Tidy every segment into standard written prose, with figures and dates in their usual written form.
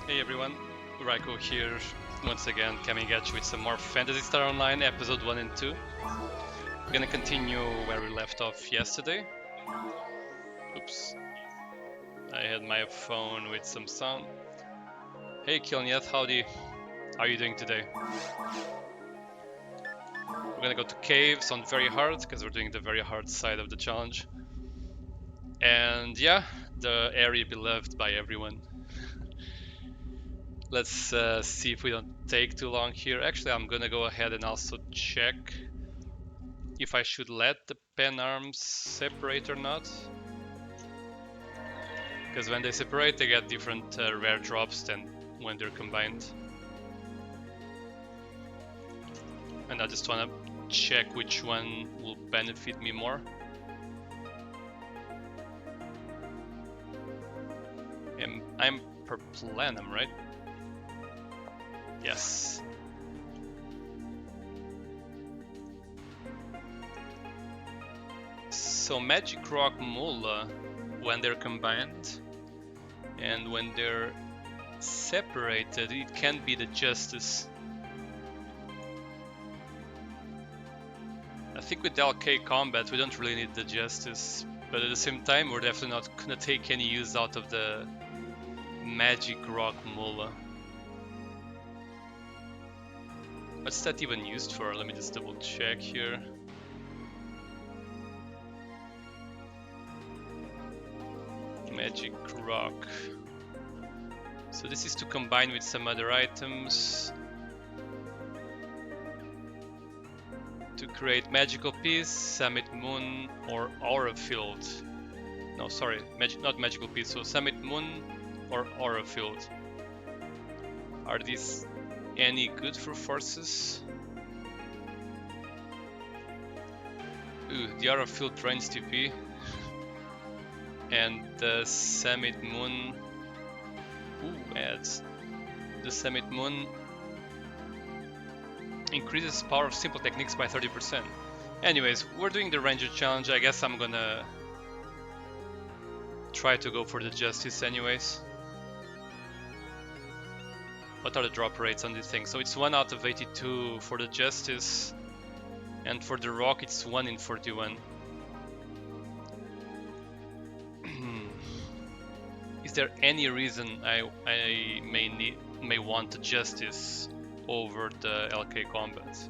Hey everyone, Raiko here, once again coming at you with some more Phantasy Star Online episode 1 and 2. We're gonna continue where we left off yesterday. Oops, I had my phone with some sound. Hey Kilnyeth, howdy, how are you doing today? We're gonna go to caves on very hard, because we're doing the very hard side of the challenge. And yeah, the area beloved by everyone. Let's see if we don't take too long here. Actually, I'm gonna go ahead and also check if I should let the pen arms separate or not. Because when they separate, they get different rare drops than when they're combined. And I just want to check which one will benefit me more. I'm per planum, right? Yes. So Magic Rock Mula, when they're combined and when they're separated, it can be the Justice. I think with LK combat we don't really need the Justice, but at the same time we're definitely not gonna take any use out of the Magic Rock Mula. What's that even used for? Let me just double check here. Magic Rock. So this is to combine with some other items to create Magical Piece, Summit Moon, or Aura Field. No, sorry, not Magical Piece, so Summit Moon or Aura Field. Are these any good for forces? Ooh, the Aura Field drains TP. And the Summit Moon... Ooh, adds. The Summit Moon increases power of simple techniques by 30%. Anyways, we're doing the Ranger challenge. I guess I'm gonna try to go for the Justice anyways. What are the drop rates on this thing? So it's 1 out of 82 for the Justice, and for the Rock it's 1 in 41. Is there any reason I may want the Justice over the LK combat?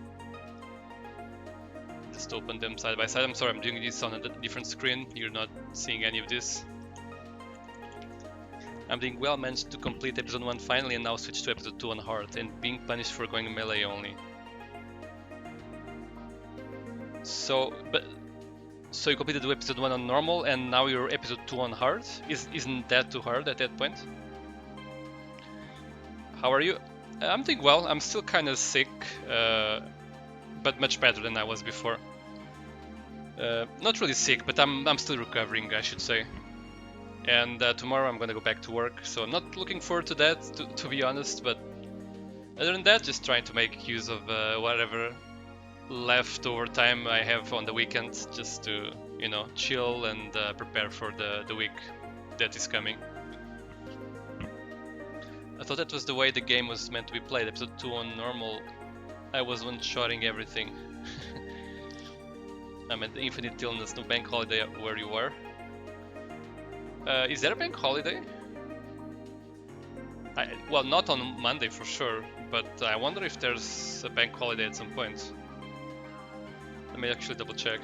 Just open them side by side. I'm sorry, I'm doing this on a different screen. You're not seeing any of this. I'm doing well, managed to complete episode 1 finally and now switch to episode 2 on hard and being punished for going melee only. So you completed episode 1 on normal and now you're episode 2 on hard? Isn't that too hard at that point? How are you? I'm doing well. I'm still kind of sick, but much better than I was before. Not really sick, but I'm still recovering, I should say. And tomorrow I'm gonna go back to work, so I'm not looking forward to that, to be honest, but other than that, just trying to make use of whatever leftover time I have on the weekend, just to, you know, chill and prepare for the week that is coming. I thought that was the way the game was meant to be played. Episode 2 on normal, I was one-shotting everything. I'm at the Infinite Illness, no bank holiday where you are. Is there a bank holiday? Well, not on Monday for sure, but I wonder if there's a bank holiday at some point. Let me actually double check.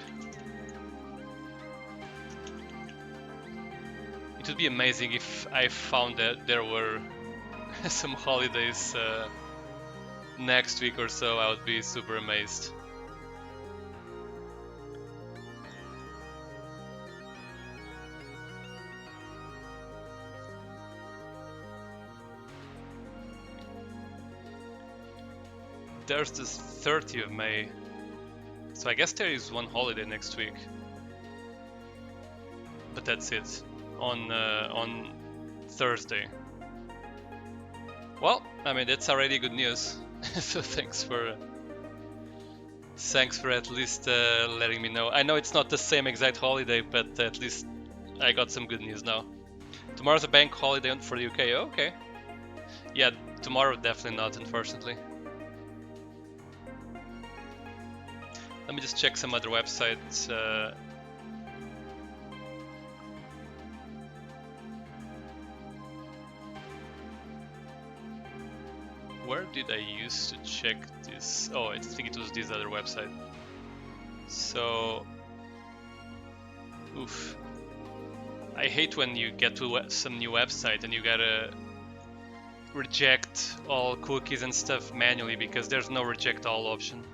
It would be amazing if I found that there were some holidays next week or so. I would be super amazed. There's the 30th of May, so I guess there is one holiday next week, but that's it, on Thursday. Well, I mean, that's already good news, so thanks for at least letting me know. I know it's not the same exact holiday, but at least I got some good news now. Tomorrow's a bank holiday for the UK, okay. Yeah, tomorrow definitely not, unfortunately. Let me just check some other websites. Where did I use to check this? Oh, I think it was this other website. So, oof. I hate when you get to some new website and you gotta reject all cookies and stuff manually because there's no reject all option.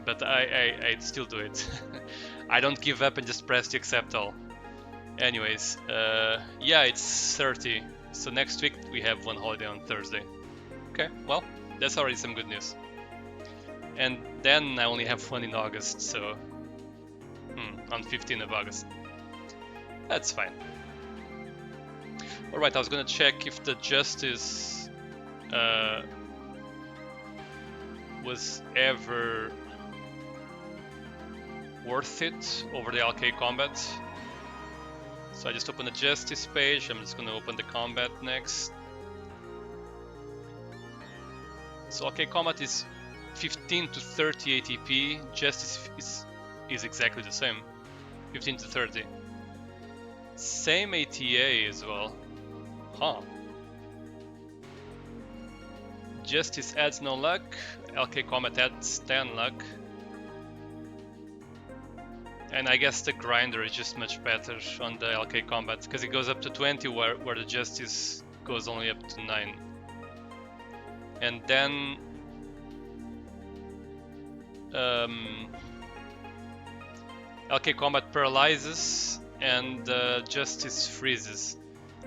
But I'd still do it. I don't give up and just press the accept all. Anyways, yeah, it's 30. So next week we have one holiday on Thursday. Okay, well, that's already some good news. And then I only have one in August, so on 15th of August. That's fine. Alright, I was gonna check if the Justice was ever worth it over the LK Combat. So I just opened the Justice page, I'm just gonna open the Combat next. So LK Combat is 15 to 30 ATP, Justice is exactly the same, 15 to 30. Same ATA as well. Huh. Justice adds no luck, LK Combat adds 10 luck. And I guess the grinder is just much better on the LK Combat, because it goes up to 20 where the Justice goes only up to 9. And then LK Combat paralyzes and Justice freezes.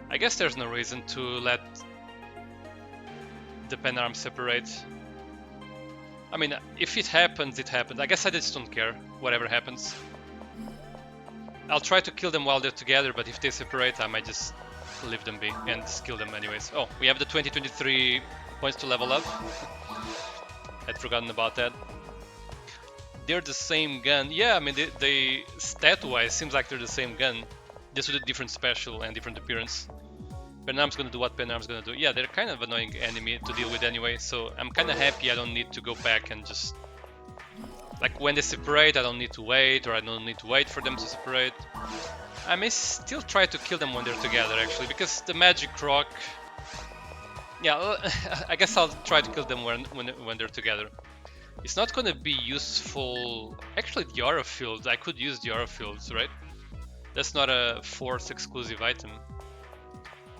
I guess there's no reason to let the pen arms separate. I mean, if it happens, it happens. I guess I just don't care, whatever happens. I'll try to kill them while they're together, but if they separate, I might just leave them be and just kill them anyways. Oh, we have the 2023 points to level up. I'd forgotten about that. They're the same gun. Yeah, I mean, they stat-wise seems like they're the same gun, just with a different special and different appearance. Penarm's gonna do what Penarm's gonna do. Yeah, they're kind of annoying enemy to deal with anyway, so I'm kind of happy I don't need to go back and just... Like, when they separate, I don't need to wait, or I don't need to wait for them to separate. I may still try to kill them when they're together, actually, because the Magic Rock... Yeah, I guess I'll try to kill them when they're together. It's not gonna be useful... Actually, the Aura Field, I could use the Aura Fields, right? That's not a Force exclusive item.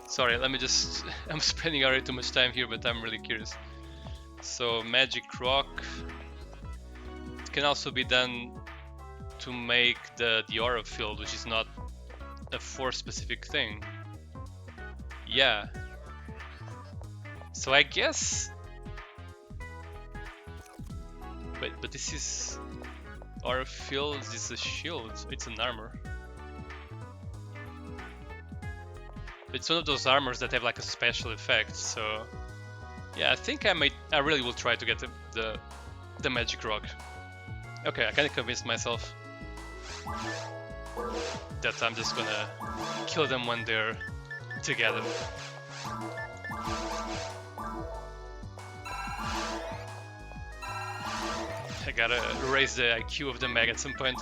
Sorry, let me just... I'm spending already too much time here, but I'm really curious. So, Magic Rock... It can also be done to make the Aura Field, which is not a Force specific thing. Yeah. So I guess... Wait, but this is... Aura Field is a shield, it's an armor. It's one of those armors that have like a special effect, so... Yeah, I think I really will try to get the Magic Rock. Okay, I kinda convinced myself that I'm just gonna kill them when they're together. I gotta raise the IQ of the mag at some point.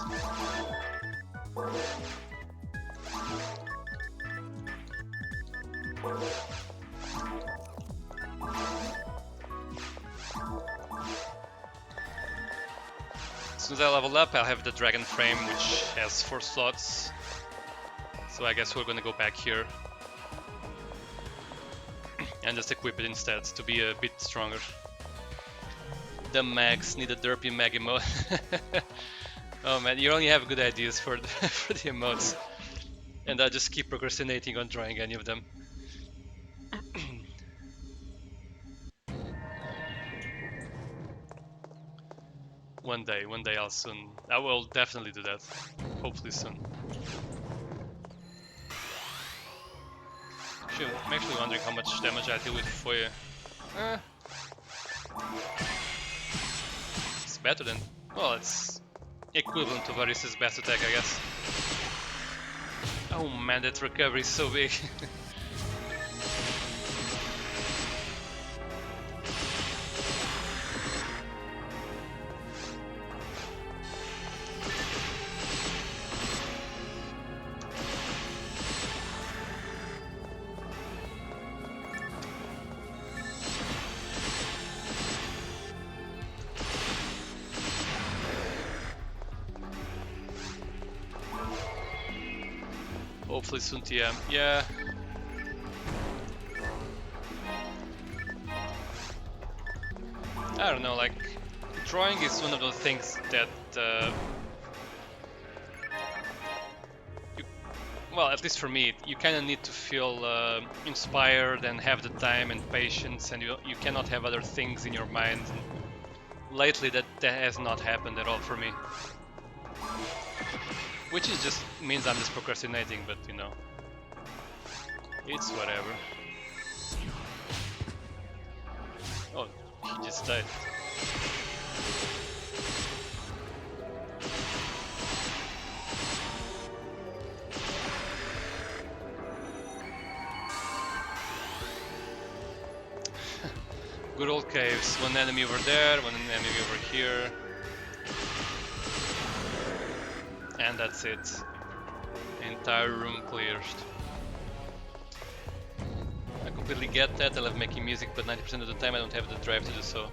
As soon as I level up, I'll have the Dragon Frame, which has 4 slots. So I guess we're gonna go back here and just equip it instead to be a bit stronger. The mags need a derpy mag emote. Oh man, you only have good ideas for for the emotes, and I just keep procrastinating on drawing any of them. One day I will definitely do that. Hopefully soon. Actually, I'm actually wondering how much damage I deal with Foye. It's better than... Well, it's equivalent to Varys' best attack, I guess. Oh man, that recovery is so big. Hopefully soon TM. Yeah. I don't know, like, drawing is one of those things that, well, at least for me, you kind of need to feel inspired and have the time and patience, and you cannot have other things in your mind. And lately, that has not happened at all for me. Which is just means I'm just procrastinating, but you know, it's whatever. Oh, he just died. Good old caves. One enemy over there, one enemy over here. And that's it. The entire room cleared. I completely get that. I love making music, but 90% of the time I don't have the drive to do so.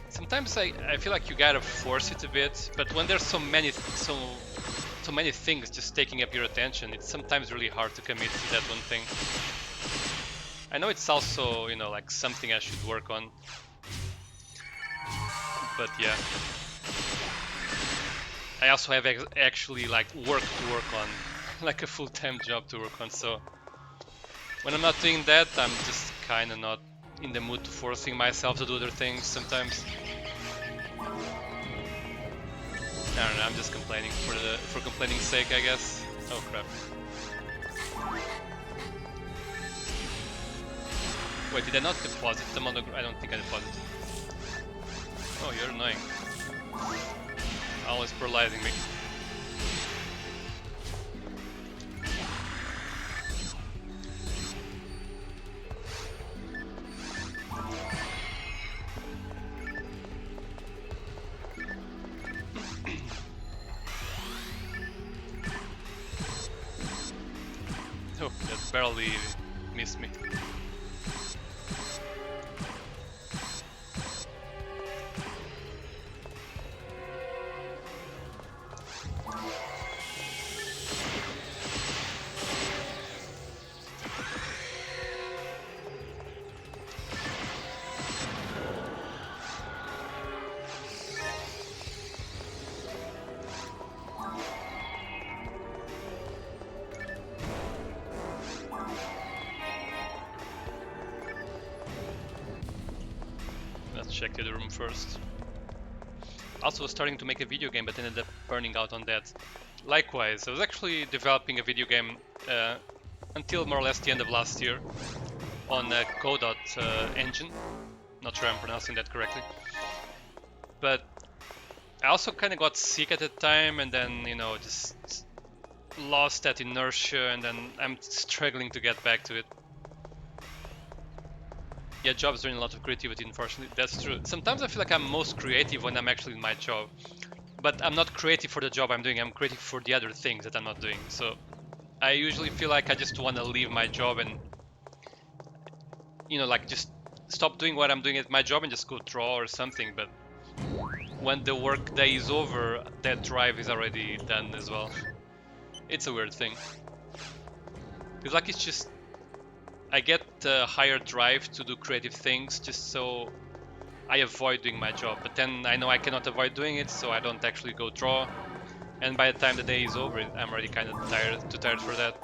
Sometimes I feel like you gotta force it a bit, but when there's so many things just taking up your attention, it's sometimes really hard to commit to that one thing. I know it's also, you know, like something I should work on, but yeah. I also have actually like work to work on, like a full-time job to work on, so when I'm not doing that, I'm just kind of not in the mood to forcing myself to do other things sometimes. I don't know, I'm just complaining for complaining's sake, I guess. Oh crap. Wait, did I not deposit them on the... I don't think I deposited. Oh, you're annoying. Always paralyzing me. Oh, that barely missed me. Check the room first. Also was starting to make a video game, but ended up burning out on that. Likewise, I was actually developing a video game until more or less the end of last year on a Godot engine. Not sure I'm pronouncing that correctly. But I also kind of got sick at the time, and then, you know, just lost that inertia, and then I'm struggling to get back to it. Yeah, jobs drain a lot of creativity, unfortunately. That's true. Sometimes I feel like I'm most creative when I'm actually in my job. But I'm not creative for the job I'm doing, I'm creative for the other things that I'm not doing. So I usually feel like I just want to leave my job and, you know, like just stop doing what I'm doing at my job and just go draw or something. But when the work day is over, that drive is already done as well. It's a weird thing. Because like it's just... I get a higher drive to do creative things just so I avoid doing my job, but then I know I cannot avoid doing it, so I don't actually go draw. And by the time the day is over, I'm already kind of too tired for that.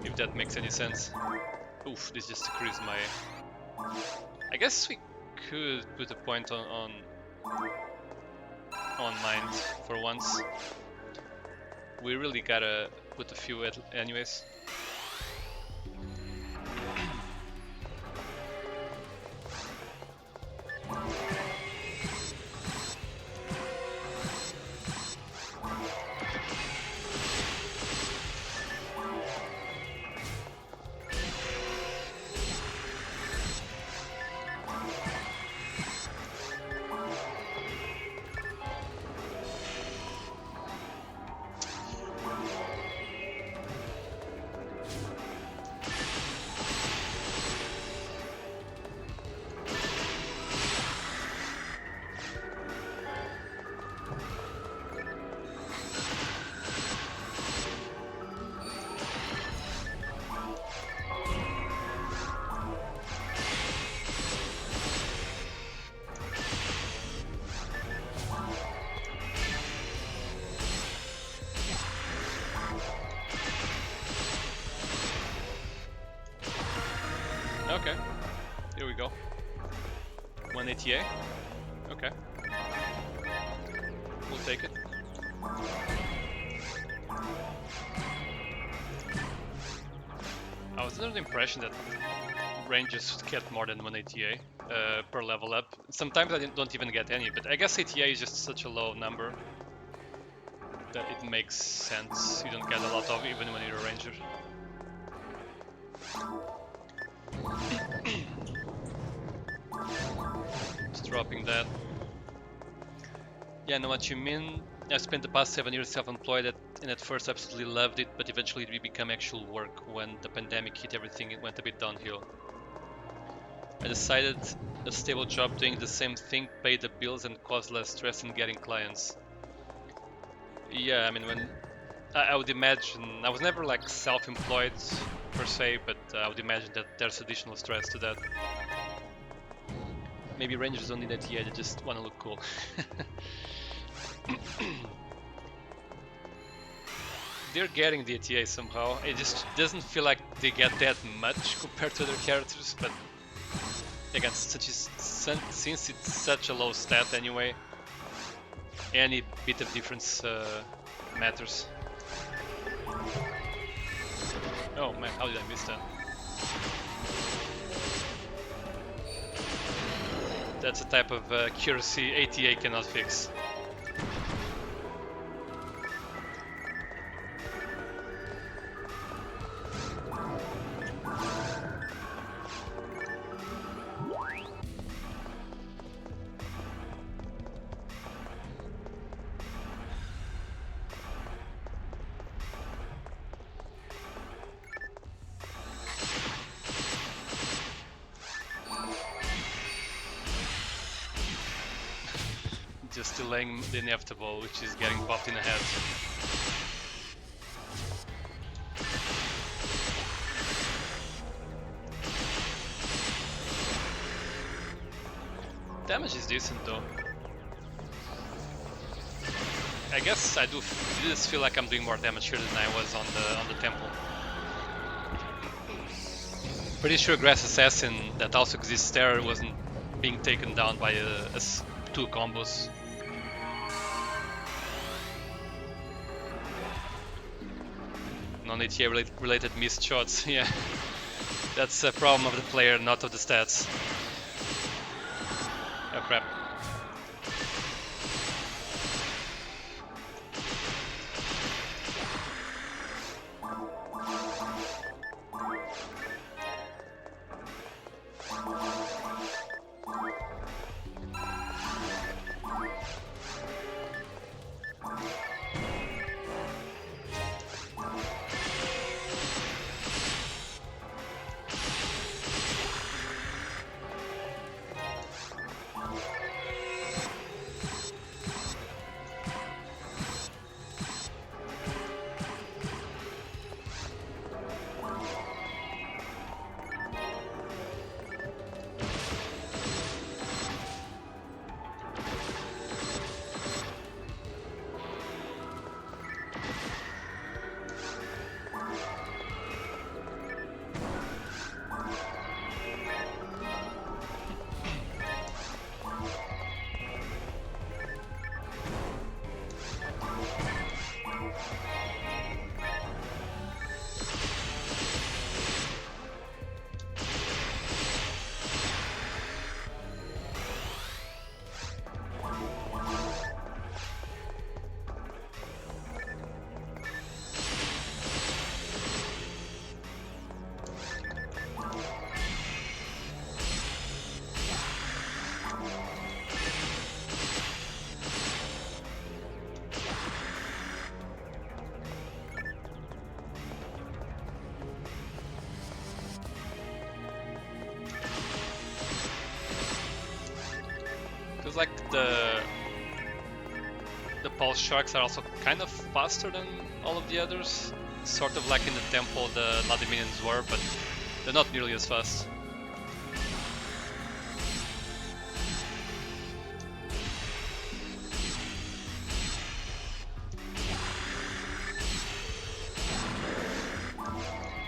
If that makes any sense. Oof, this just decreased my... I guess we could put a point on mind for once. We really gotta put a few anyways. we go. 1 ATA. Okay. We'll take it. I was under the impression that Rangers get more than 1 ATA per level up. Sometimes I don't even get any, but I guess ATA is just such a low number that it makes sense. You don't get a lot of even when you're a Ranger. Just dropping that. Yeah, I know what you mean. I spent the past 7 years self-employed and at first absolutely loved it, but eventually it became actual work. When the pandemic hit, everything it went a bit downhill. I decided a stable job doing the same thing paid the bills and caused less stress in getting clients. Yeah, I mean, when I would imagine, I was never like self-employed per se, but I would imagine that there's additional stress to that. Maybe Rangers don't need ATA, they just want to look cool. They're getting the ATA somehow. It just doesn't feel like they get that much compared to other characters, but again, since it's such a low stat anyway, any bit of difference matters. Oh man, how did I miss that? That's a type of accuracy ATA cannot fix. Just delaying the inevitable, which is getting popped in the head. Damage is decent though. I guess I do just feel like I'm doing more damage here than I was on the temple. Pretty sure Grass Assassin that also exists there wasn't being taken down by two combos. Non-ATA related missed shots, yeah. That's a problem of the player, not of the stats. Oh crap. Like the pulse sharks are also kind of faster than all of the others, sort of like in the temple the Lady minions were, but they're not nearly as fast.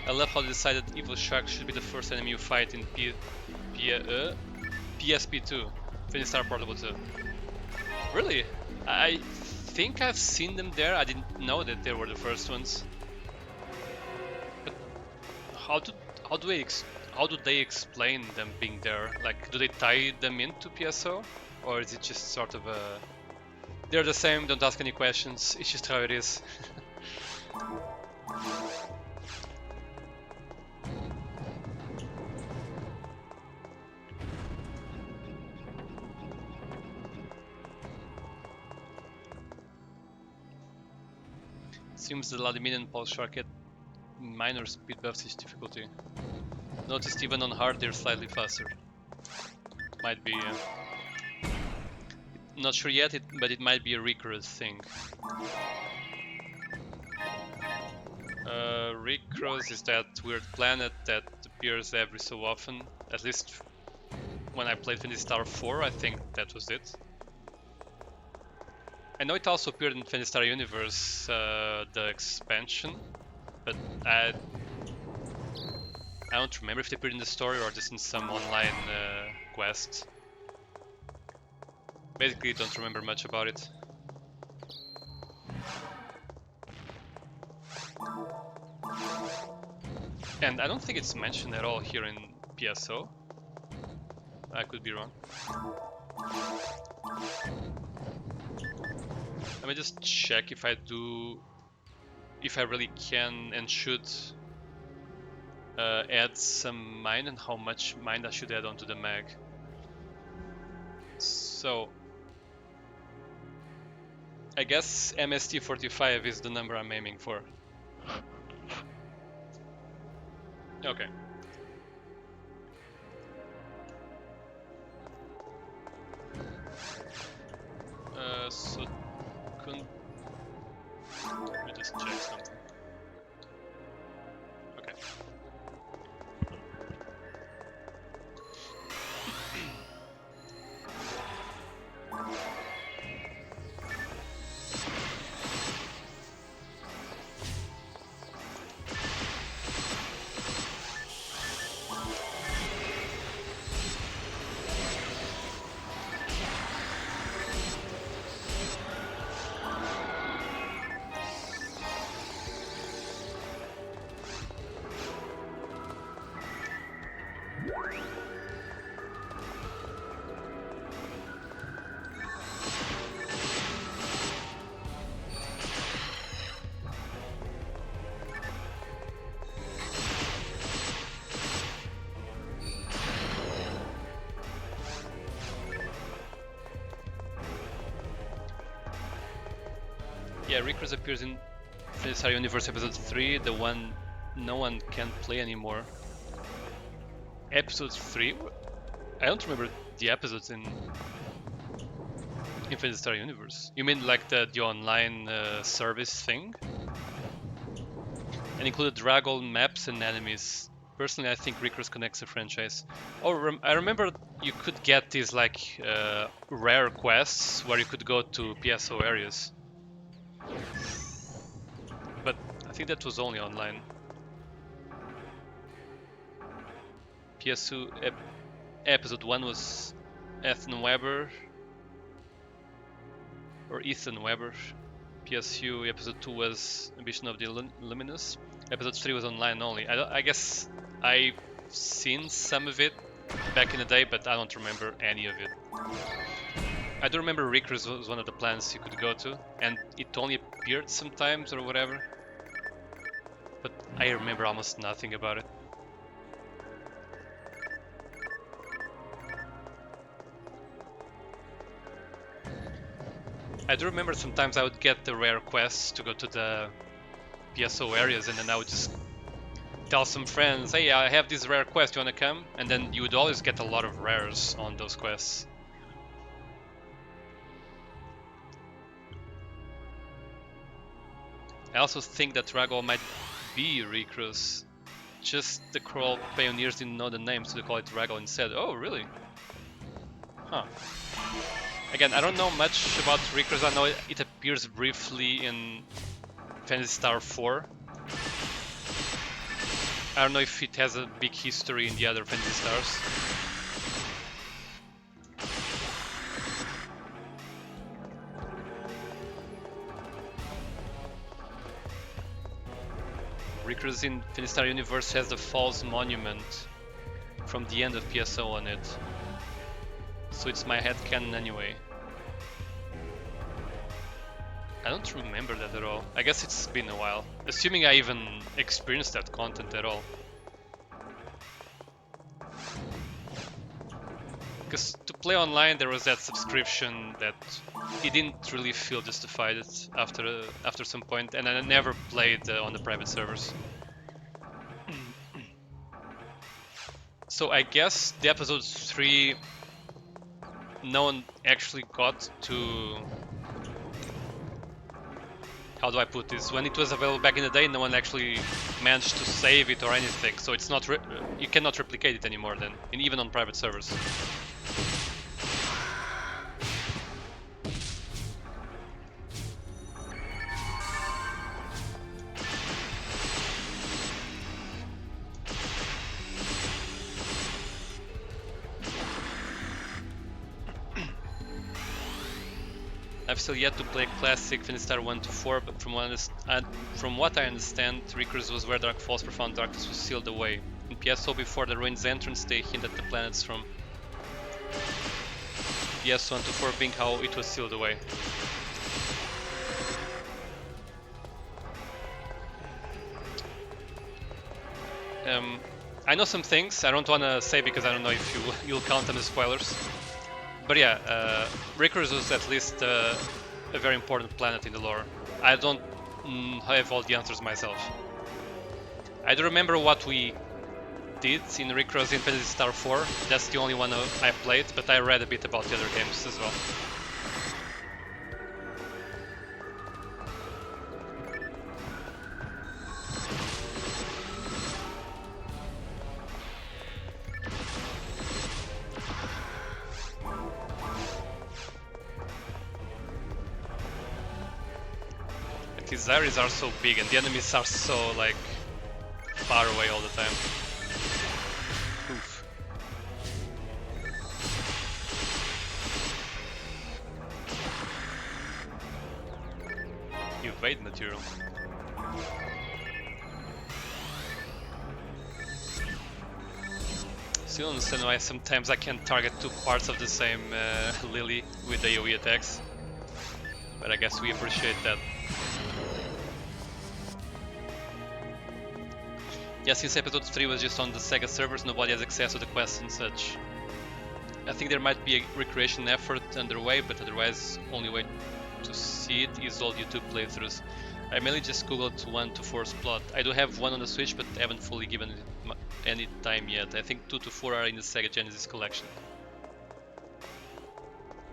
I love how they decided evil sharks should be the first enemy you fight in PSP2, Phoenix Star Portable 2. Really? I think I've seen them there. I didn't know that they were the first ones. But how do they explain them being there? Like, do they tie them into PSO, or is it just sort of a they're the same? Don't ask any questions. It's just how it is. Seems the Vladimirian Pulse Shark had minor speed buffs each difficulty. Noticed even on hard they're slightly faster. Might be, not sure yet, but it might be a Recross thing. Recross is that weird planet that appears every so often. At least when I played Phoenix Star 4, I think that was it. I know it also appeared in Phoenix Star Universe, the expansion, but I don't remember if they appeared in the story or just in some online quest. Basically, don't remember much about it. And I don't think it's mentioned at all here in PSO. I could be wrong. Let me just check if I really can and should add some mine and how much mine I should add onto the mag. So I guess MST45 is the number I'm aiming for. Okay. So let me just check something. Okay. Yeah, Recross appears in Phoenix Star Universe Episode 3, the one no one can play anymore. Episode 3? I don't remember the episodes in Phoenix Star Universe. You mean like the online service thing? And included Dragol maps and enemies. Personally, I think Recross connects the franchise. Oh, I remember you could get these like rare quests where you could go to PSO areas. But I think that was only online. PSO episode 1 was Ethan Weber or Ethan Weber. PSU episode 2 was Ambition of the Luminous. Episode 3 was online only. I guess I've seen some of it back in the day, but I don't remember any of it. I do remember Recross was one of the plans you could go to, and it only appeared sometimes or whatever. But I remember almost nothing about it. I do remember sometimes I would get the rare quests to go to the PSO areas, and then I would just tell some friends, hey, I have this rare quest, you wanna come? And then you would always get a lot of rares on those quests. I also think that Dragol might be Recross. Just the Crawl pioneers didn't know the name, so they call it Dragol instead. Oh, really? Huh. Again, I don't know much about Recross. I know it appears briefly in Phantasy Star 4. I don't know if it has a big history in the other Phantasy Stars. Rickers in Finistar Universe has the false monument from the end of PSO on it. So it's my headcanon anyway. I don't remember that at all. I guess it's been a while. Assuming I even experienced that content at all. Because to play online there was that subscription that it didn't really feel justified after some point, and I never played on the private servers. So I guess the episode 3 no one actually got to... How do I put this? When it was available back in the day, no one actually managed to save it or anything, so it's not you cannot replicate it anymore then, and even on private servers. I've still yet to play classic Finistar 1 to 4, but from what I understand, Rickers was where Dark Falls Profound Darkness was sealed away. In PSO, before the ruins entrance, they hinted at the planets from PS 1 to 4 being how it was sealed away. I know some things, I don't want to say because I don't know if you'll count them as spoilers. But yeah, Rickers was at least a very important planet in the lore. I don't have all the answers myself. I do remember what we did in Rickers in Finistar 4. That's the only one I played, but I read a bit about the other games as well. His areas are so big and the enemies are so like far away all the time. Oof. Evade material. Still understand why sometimes I can target two parts of the same Lily with AoE attacks, but I guess we appreciate that. Yeah, since episode 3 was just on the Sega servers, nobody has access to the quests and such. I think there might be a recreation effort underway, but otherwise, only way to see it is all YouTube playthroughs. I mainly just googled 1 to 4's plot. I do have one on the Switch, but haven't fully given it any time yet. I think 2 to 4 are in the Sega Genesis collection.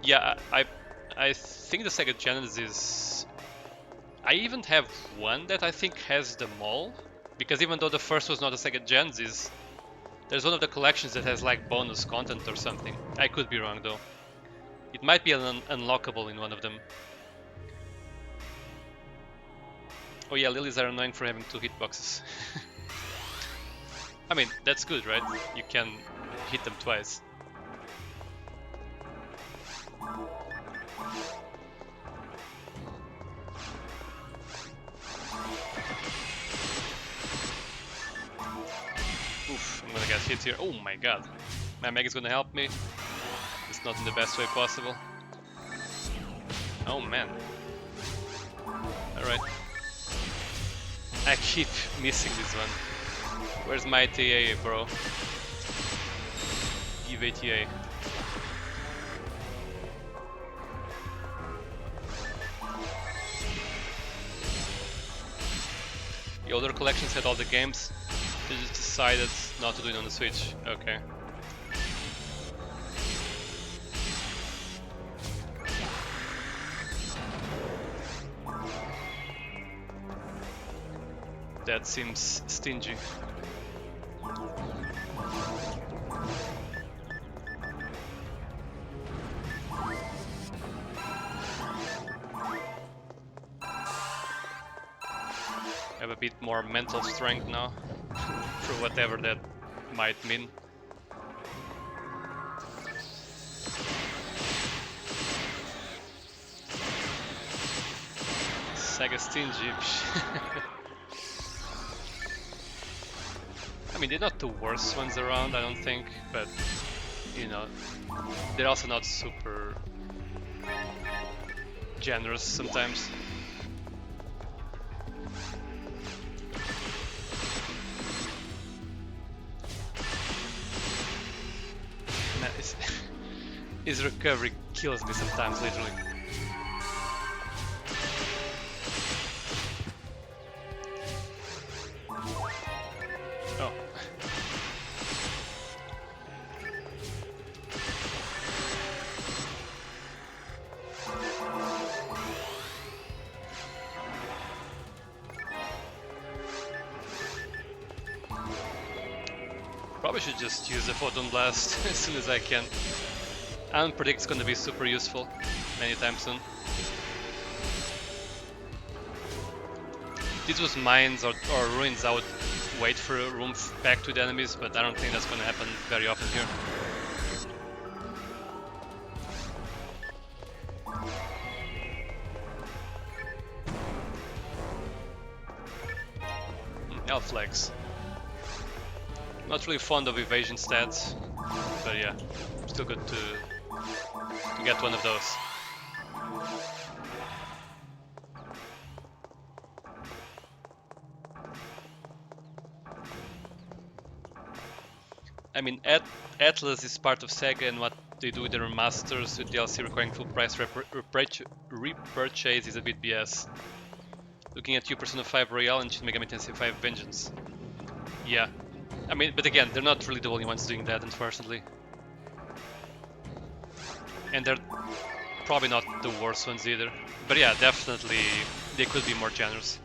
Yeah, I think the Sega Genesis... I even have one that I think has them all. Because even though the first was not a Sega Genesis, there's one of the collections that has like bonus content or something. I could be wrong though. It might be unlockable in one of them. Oh yeah, lilies are annoying for having 2 hitboxes. I mean, that's good, right? You can hit them twice. Oof, I'm gonna get hit here. Oh my god. My mag is gonna help me. It's not in the best way possible. Oh man. Alright. I keep missing this one. Where's my TA, bro? Give a TA. The older collections had all the games. They just decided not to do it on the Switch. Okay. That seems stingy. I have a bit more mental strength now, for whatever that might mean. Sega stingy. I mean, they're not the worst ones around, I don't think, but you know, they're also not super generous sometimes. Man, his recovery kills me sometimes, literally. Oh. Probably should just use the Photon Blast as soon as I can. I don't predict it's gonna be super useful anytime soon. This was mines or ruins, I would wait for a room back to the enemies, but I don't think that's gonna happen very often here. Elf legs. Not really fond of evasion stats, but yeah, still good to get one of those. I mean, Atlas is part of Sega, and what they do with their remasters with DLC requiring full price repurchase is a bit BS. Looking at you, Persona 5 Royale and Shin Megami Tensei 5 Vengeance. Yeah. I mean, but again, they're not really the only ones doing that, unfortunately. And they're probably not the worst ones either. But yeah, definitely they could be more generous.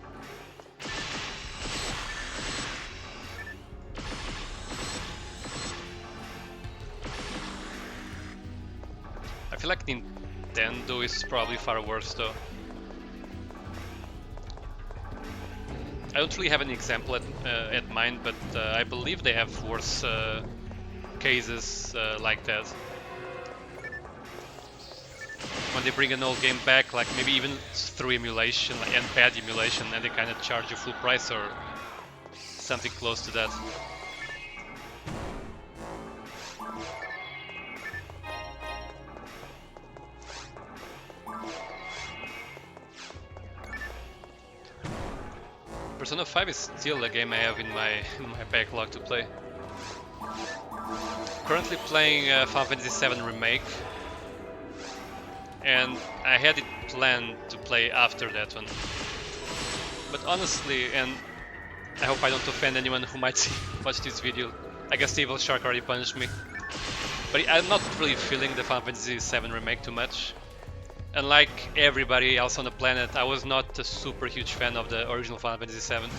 I feel like Nintendo is probably far worse though. I don't really have an example at mind, but I believe they have worse cases like that. When they bring an old game back, like maybe even through emulation and bad emulation, and they kind of charge you full price or something close to that. Persona 5 is still a game I have in my backlog to play. Currently playing Final Fantasy VII Remake, and I had it planned to play after that one. But honestly, and I hope I don't offend anyone who might watch this video, I guess the Evil Shark already punished me. But I'm not really feeling the Final Fantasy VII Remake too much. Unlike everybody else on the planet, I was not a super huge fan of the original Final Fantasy VII.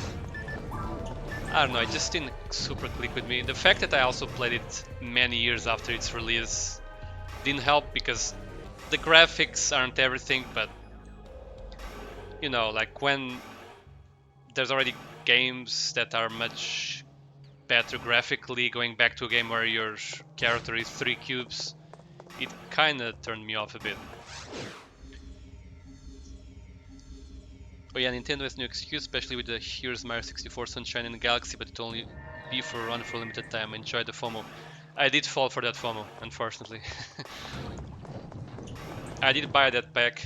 I don't know, it just didn't super click with me. The fact that I also played it many years after its release didn't help, because the graphics aren't everything, but you know, like when there's already games that are much better graphically, going back to a game where your character is 3 cubes, it kinda turned me off a bit. Oh yeah, Nintendo has no excuse, especially with the Here's Mario 64 Sunshine in the Galaxy, but it only be for run for a limited time. Enjoy the FOMO. I did fall for that FOMO, unfortunately. I did buy that pack.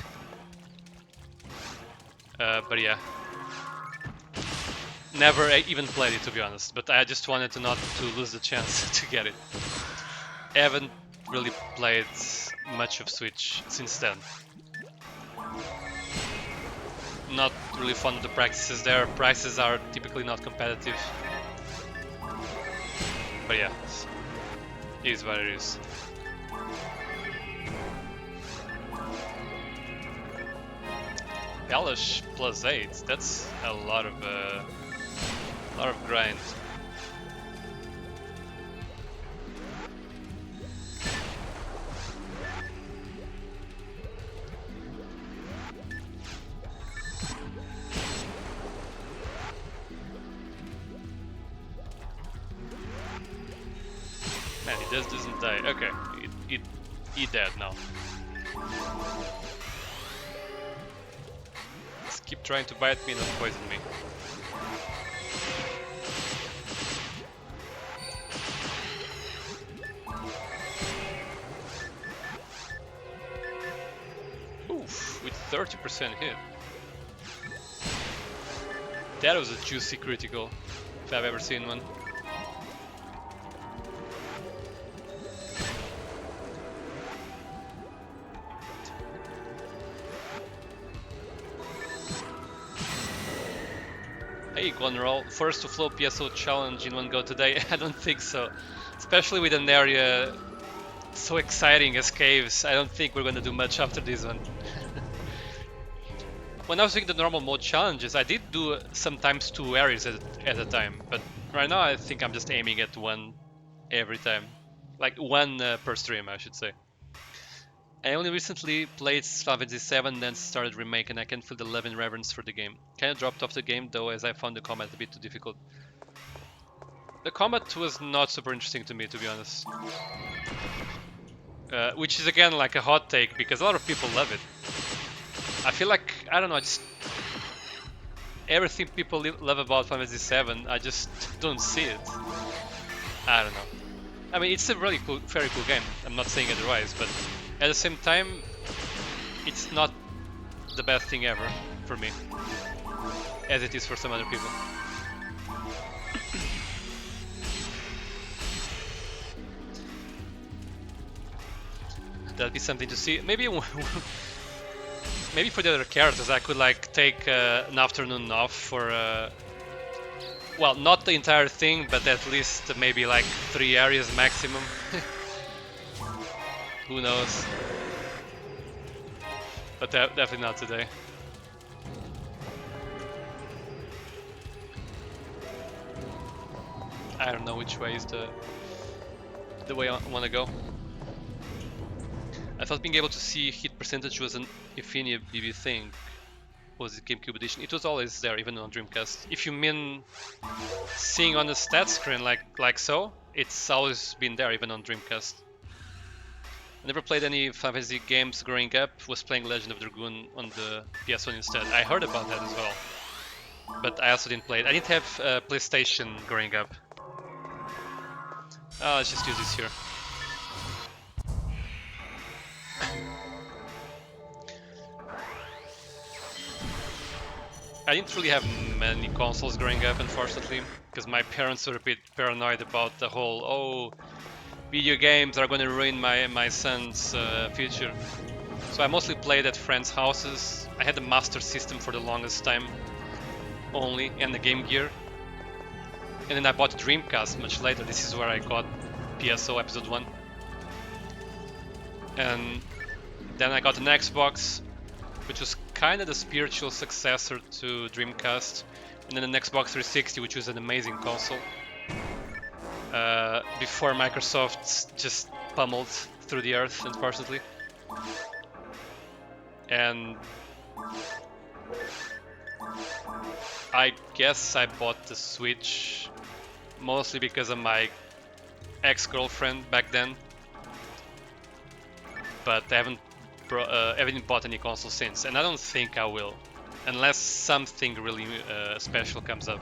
But yeah. Never even played it, to be honest, but I just wanted to not to lose the chance to get it. I haven't really played much of Switch since then. Not really fond of the practices there. Prices are typically not competitive. But yeah, it is what it is. Hellish +8. That's a lot of grind. Man, he doesn't die. Okay, he dead now. Just keep trying to bite me, not poison me. 30% hit. That was a juicy critical, if I've ever seen one. Hey Gonroll, first to flow PSO challenge in one go today? I don't think so. Especially with an area so exciting as caves, I don't think we're gonna do much after this one. When I was doing the normal mode challenges, I did do sometimes 2 areas at a time, but right now I think I'm just aiming at 1 every time. Like 1 per stream, I should say. I only recently played Final Fantasy VII, then started Remake, and I can feel the love and reverence for the game. Kinda dropped off the game though, as I found the combat a bit too difficult. The combat was not super interesting to me, to be honest. Which is again like a hot take, because a lot of people love it. I feel like, I don't know, just everything people love about Final Fantasy VII, I just don't see it. I don't know. I mean, it's a really cool, very cool game. I'm not saying otherwise, but at the same time, it's not the best thing ever for me, as it is for some other people. That'd be something to see. Maybe maybe for the other characters I could like take an afternoon off for well, not the entire thing, but at least maybe like 3 areas maximum. Who knows? But definitely not today. I don't know which way is the way I want to go. I thought being able to see hit percentage was an Infinity BB thing. Was it GameCube edition? It was always there, even on Dreamcast. If you mean seeing on the stat screen like so, it's always been there, even on Dreamcast. I never played any Final Fantasy games growing up, was playing Legend of Dragoon on the PS1 instead. I heard about that as well, but I also didn't play it. I didn't have PlayStation growing up. Let's just use this here. I didn't really have many consoles growing up, unfortunately, because my parents were a bit paranoid about the whole, oh, video games are going to ruin my son's future. So I mostly played at friends' houses. I had the Master System for the longest time only, and the Game Gear. And then I bought Dreamcast much later. This is where I got PSO Episode 1. And then I got an Xbox, which was kind of the spiritual successor to Dreamcast, and then an Xbox 360, which was an amazing console. Before Microsoft just pummeled through the earth, unfortunately. And I guess I bought the Switch mostly because of my ex-girlfriend back then, but I haven't bought any console since, and I don't think I will, unless something really special comes up.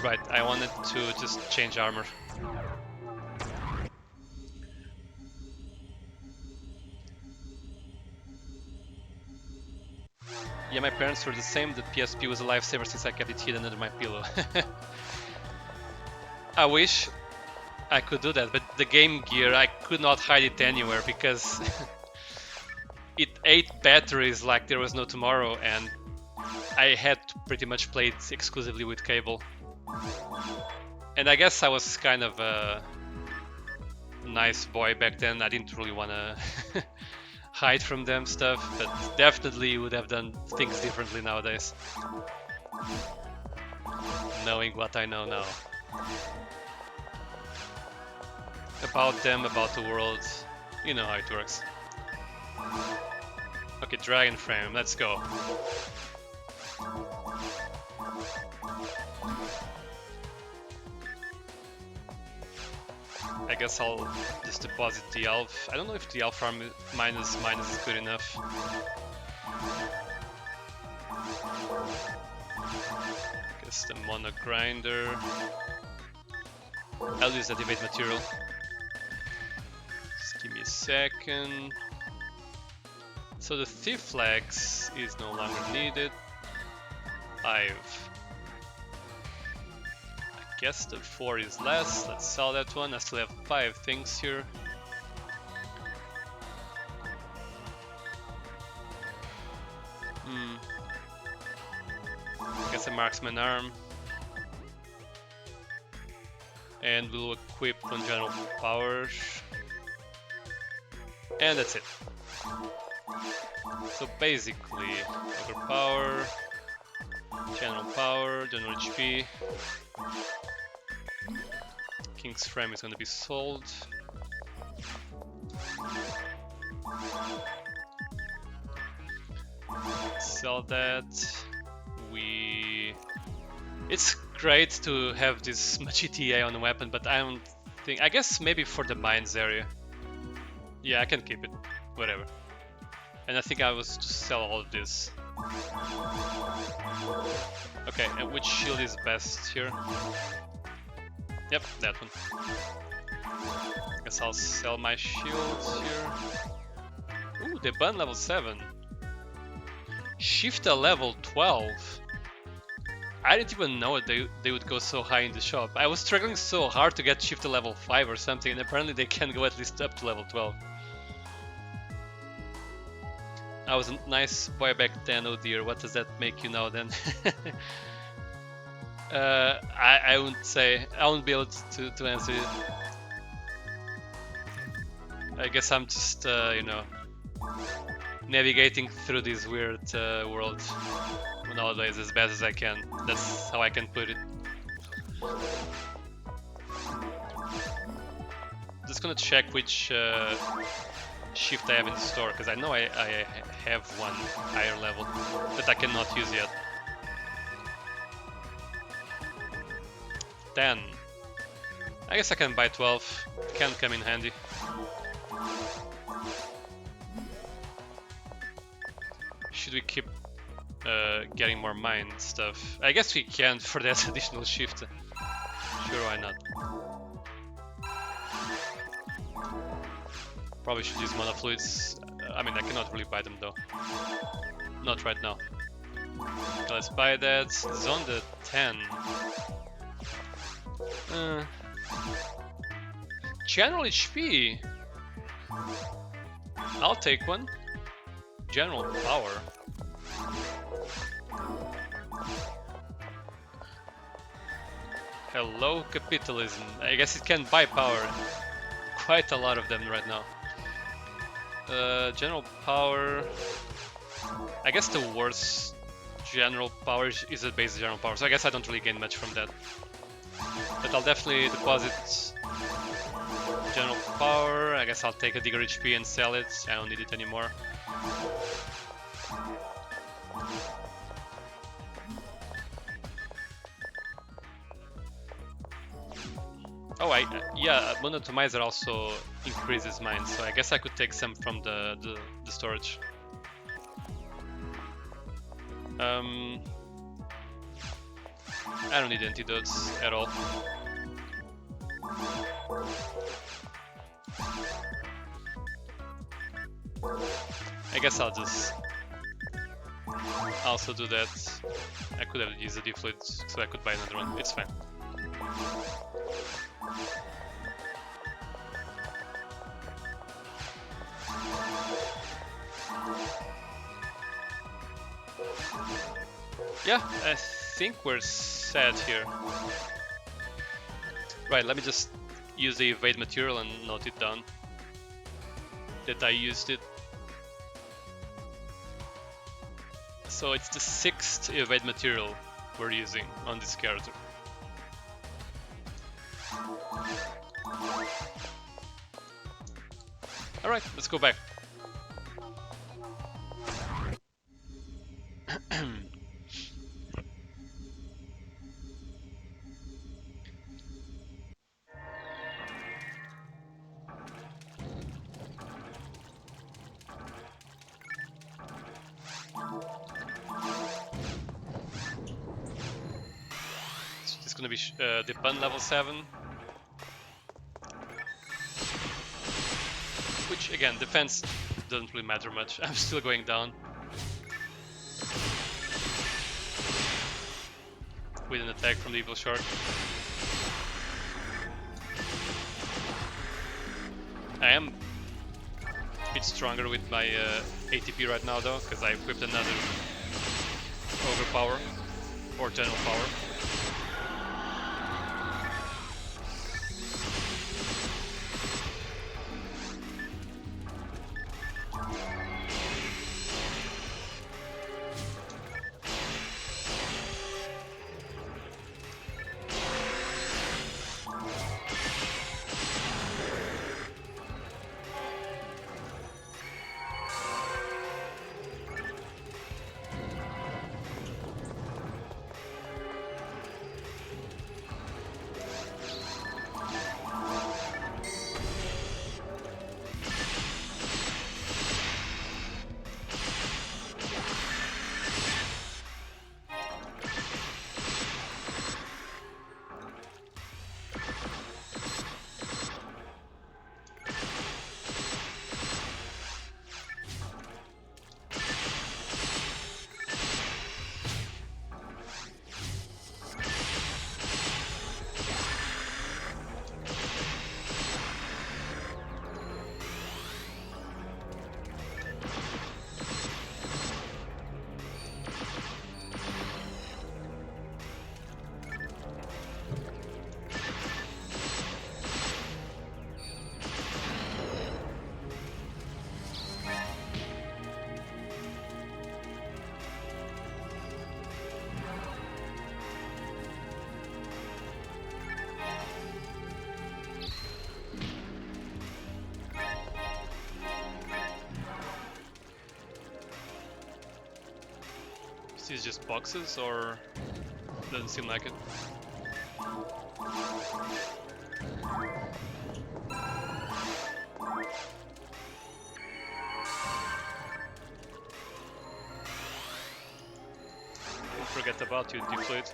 Right, I wanted to just change armor. Yeah, my parents were the same. The PSP was a lifesaver since I kept it hidden under my pillow. I wish I could do that, but the Game Gear, I could not hide it anywhere because it ate batteries like there was no tomorrow, and I had to pretty much play it exclusively with cable. And I guess I was kind of a nice boy back then. I didn't really want to hide from them stuff, but definitely would have done things differently nowadays. Knowing what I know now. About them, about the world, you know how it works. Okay, Dragon Frame, let's go. I guess I'll just deposit the Elf. I don't know if the Elf farm minus is good enough. Guess the Mono Grinder. I'll use that evade material. Just give me a second. So the thief flags is no longer needed. 5. I guess the 4 is less. Let's sell that one. I still have 5 things here. I guess a marksman arm. And we'll equip on general power. And that's it. So basically, overpower, general power, general HP. King's frame is gonna be sold. Sell that. It's great to have this much ETA on the weapon, but I don't think. I guess maybe for the mines area. Yeah, I can keep it. Whatever. And I think I was to sell all of this. Okay, and which shield is best here? Yep, that one. Guess I'll sell my shields here. Ooh, they ban level 7. Shift a level 12. I didn't even know they would go so high in the shop. I was struggling so hard to get shift to level 5 or something, and apparently they can go at least up to level 12. I was a nice boy back then, oh dear, what does that make you now then? I wouldn't say, I won't be able to answer it. I guess I'm just, you know, navigating through this weird world nowadays as best as I can. That's how I can put it. Just gonna check which shift I have in the store, because I know I have one higher level that I cannot use yet. 10. I guess I can buy 12. It can come in handy. Should we keep getting more mine stuff? I guess we can for that additional shift. Sure, why not? Probably should use mana fluids. I mean, I cannot really buy them though. Not right now. Let's buy that. Zone the 10. General HP. I'll take one. General power. Hello, capitalism. I guess it can buy power. Quite a lot of them right now. General power. I guess the worst general power is a base general power, so I guess I don't really gain much from that. But I'll definitely deposit general power. I guess I'll take a digger HP and sell it. I don't need it anymore. Oh, yeah, Monotomizer also increases mine, so I guess I could take some from the storage. I don't need antidotes at all. I guess I'll just also do that. I could have used a defluid, so I could buy another one. It's fine. Yeah, I think we're set here. Right, let me just use the evade material and note it down that I used it. So it's the 6th evade material we're using on this character. Alright, let's go back. It's gonna be the bun level 7. Which again defends doesn't really matter much. I'm still going down. With an attack from the evil shark. I am a bit stronger with my ATP right now though, because I equipped another overpower or general power. These just boxes, or doesn't seem like it. Don't forget about you, deflate.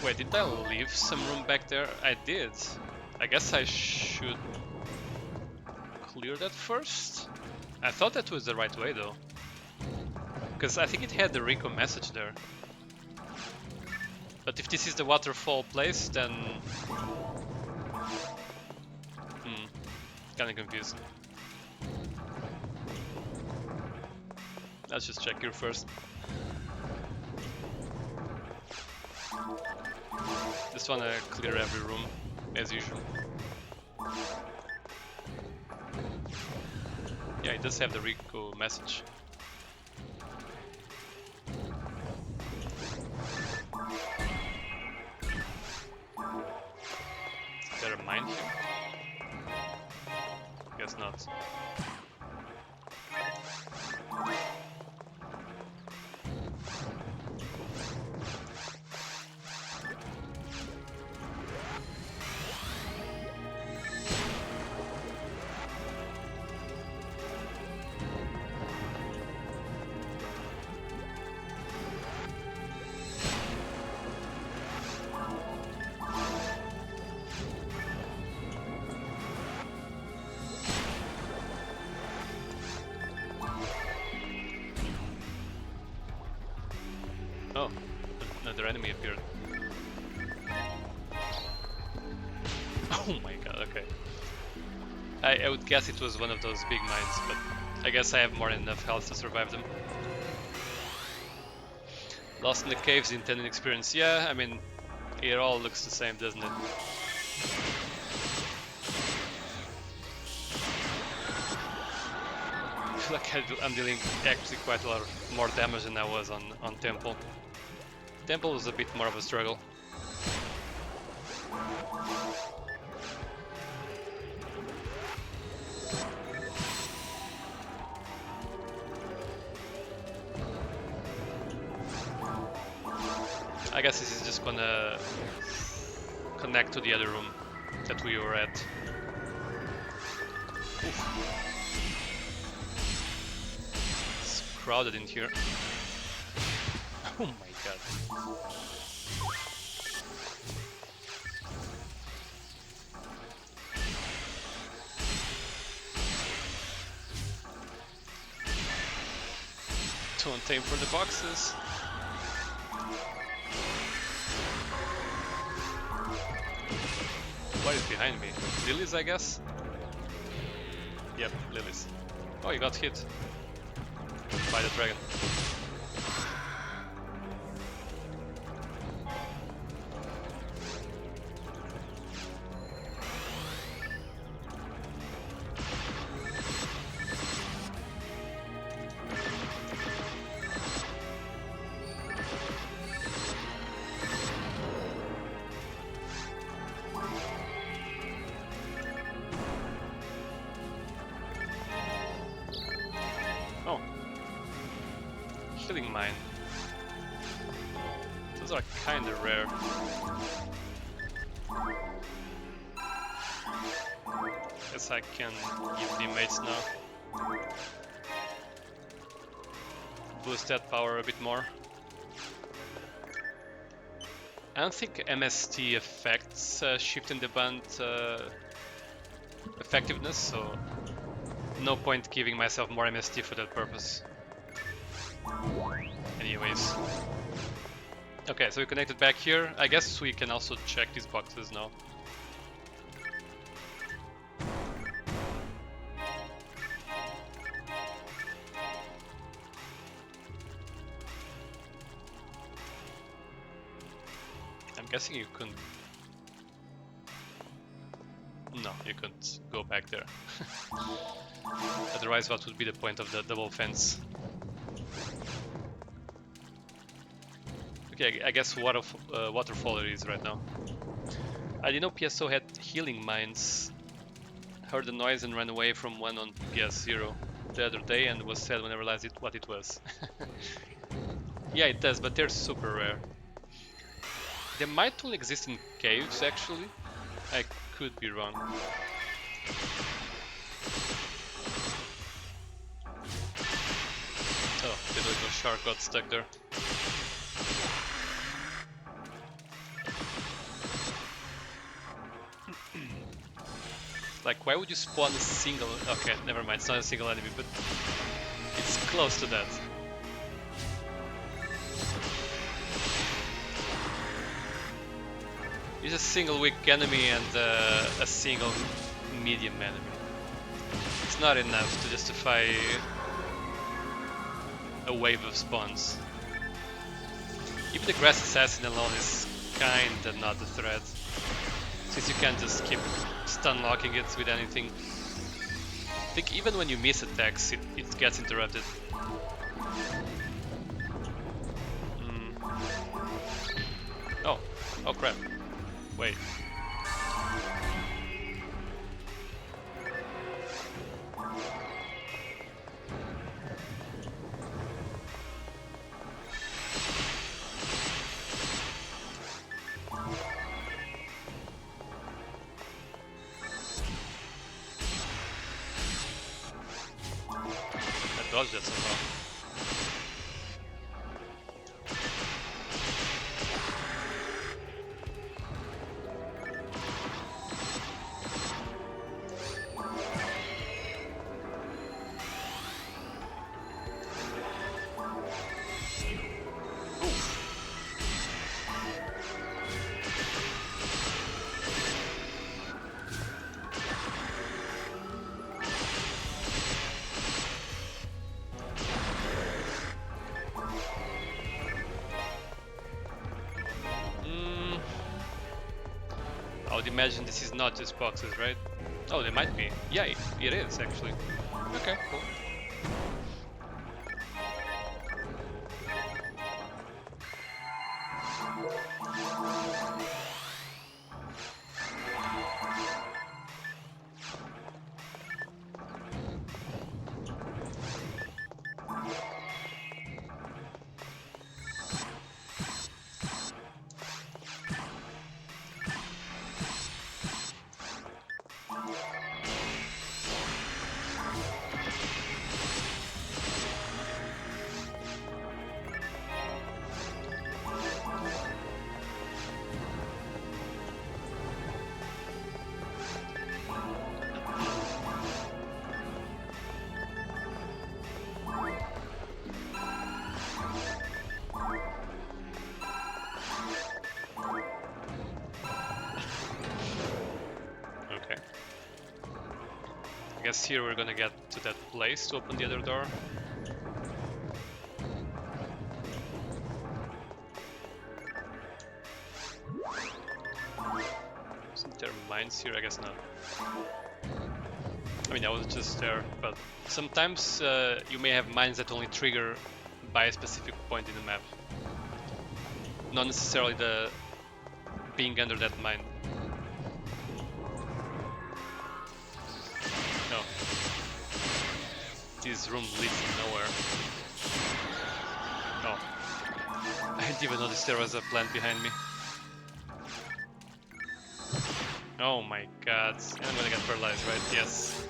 Wait, did I leave some room back there? I did. I guess I should clear that first? I thought that was the right way though. Because I think it had the Rico message there. But if this is the waterfall place, then... kinda confused. Let's just check here first. Just wanna clear every room, as usual. Yeah, it does have the Rico message. Is there a mine here? Guess not. Oh, another enemy appeared. Oh my god, okay. I would guess it was one of those big mines, but I guess I have more than enough health to survive them. Lost in the caves, the intended experience. Yeah, I mean, it all looks the same, doesn't it? I feel like I'm dealing actually quite a lot more damage than I was on Temple. Temple was a bit more of a struggle. I guess this is just gonna connect to the other room that we were at. Oof. crowded in here. Oh my god. Don't aim for the boxes. What is behind me? Lilies, I guess? Yep, lilies. Oh, you got hit by the dragon. Oh. Healing mine. Those are kinda rare. Guess I can give teammates now. Boost that power a bit more. I don't think MST affects shift in the band effectiveness, so no point giving myself more MST for that purpose. Anyways. Okay, so we connected back here. I guess we can also check these boxes now. I'm guessing you couldn't... No, you couldn't go back there. Otherwise, what would be the point of the double fence? Okay, I guess waterfall it is right now. I didn't know PSO had healing mines. Heard the noise and ran away from one on PS0 the other day and was sad when I realized what it was. Yeah, it does, but they're super rare. They might only exist in caves, actually. I could be wrong. Oh, the little shark got stuck there. Like, why would you spawn a single... Okay, never mind, it's not a single enemy, but it's close to that. It's a single weak enemy and a single medium enemy. It's not enough to justify a wave of spawns. Even the grass assassin alone is kinda not a threat, since you can't just keep stun locking it with anything. I think even when you miss attacks, it gets interrupted. Oh crap. Wait. I dodged that somehow. I would imagine this is not just boxes, right? Oh, they might be. Yeah, it is actually. Okay, cool. guess here we're gonna get to that place to open the other door. Isn't there mines here? I guess not. I mean, I was just there, but sometimes you may have mines that only trigger by a specific point in the map. Not necessarily the being under that mine. No. This room leads nowhere. Oh. I didn't even notice there was a plant behind me. Oh my god. And I'm gonna get paralyzed, right? Yes.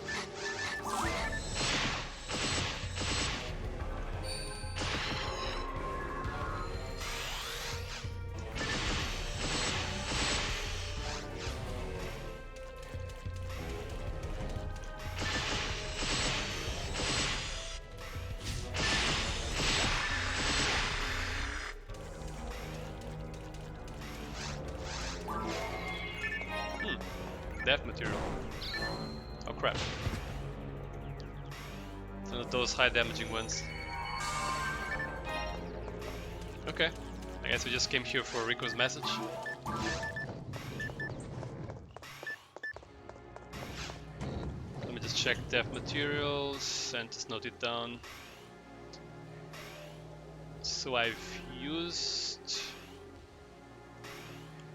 Death material. Oh crap. It's one of those high damaging ones. Okay. I guess we just came here for Rico's message. Let me just check death materials and just note it down. So I've used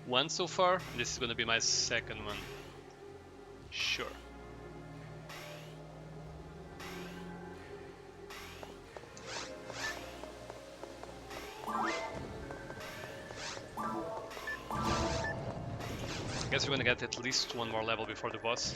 one so far. This is gonna be my second one. Sure. I guess we're gonna get at least one more level before the boss.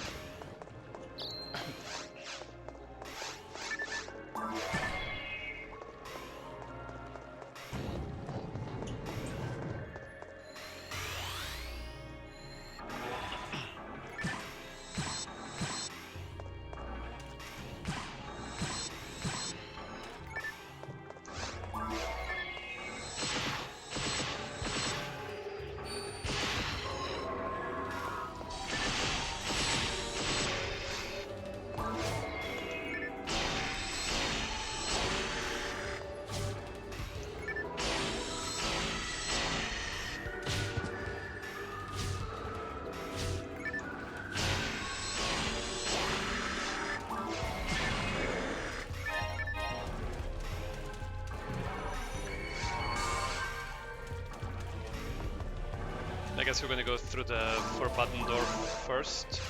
I guess we're gonna go through the forbidden door first.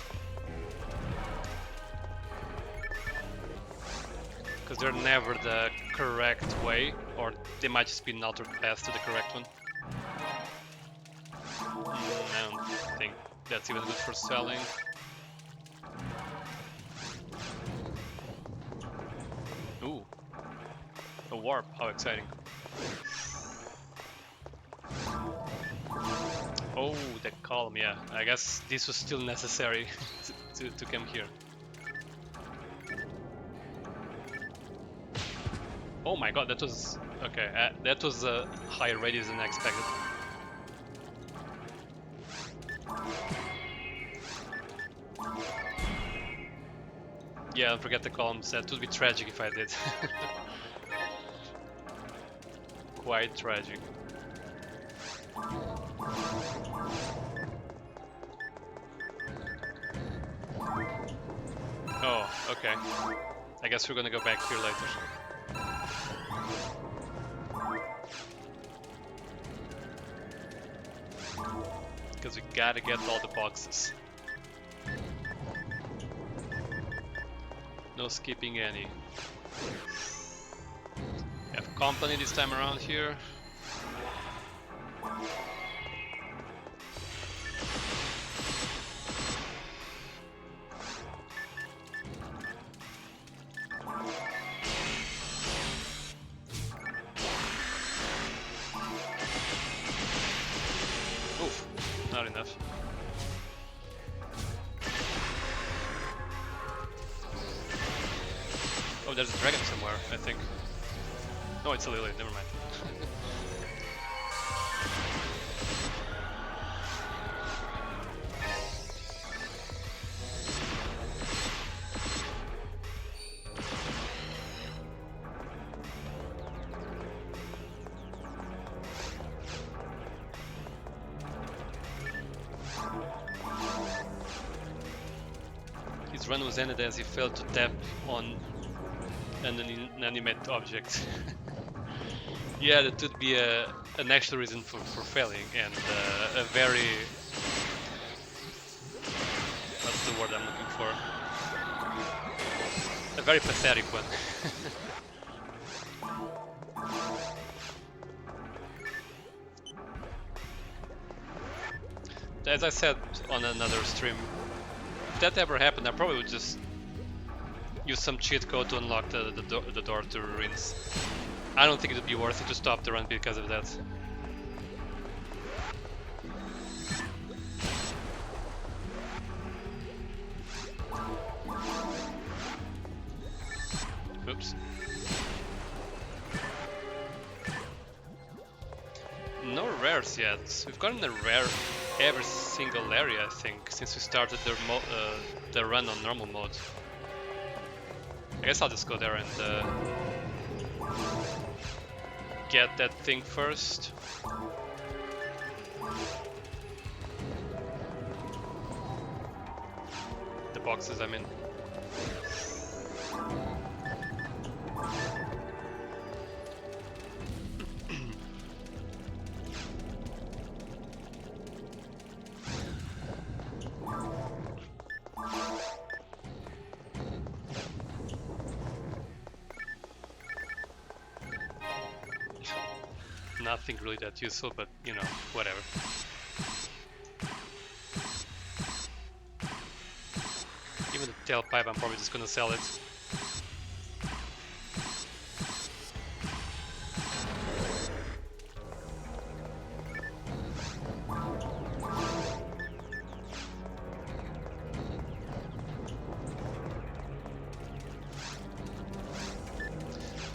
Because they're never the correct way, or they might just be an altered path to the correct one. I don't think that's even good for selling. Ooh. A warp, how exciting. Oh, the column, yeah. I guess this was still necessary to come here. Oh my god, that was... okay, that was a higher radius than I expected. Yeah, don't forget the columns. That would be tragic if I did. Quite tragic. Oh, okay. I guess we're gonna go back here later. Because we gotta get all the boxes. No skipping any. We have company this time around here. Oof, not enough. Oh, there's a dragon somewhere, I think. No, it's a lily, never mind. His run was ended as he failed to tap on an inanimate object. Yeah, that would be an actual reason for failing, and a very... what's the word I'm looking for? A very pathetic one. As I said on another stream, if that ever happened, I probably would just use some cheat code to unlock the door to ruins. I don't think it would be worth it to stop the run because of that. Oops. No rares yet. We've gotten a rare every single area, I think, since we started the run on normal mode. I guess I'll just go there and get that thing first. The boxes, I mean. Nothing really that useful, but you know, whatever. Even the tailpipe, I'm probably just gonna sell it.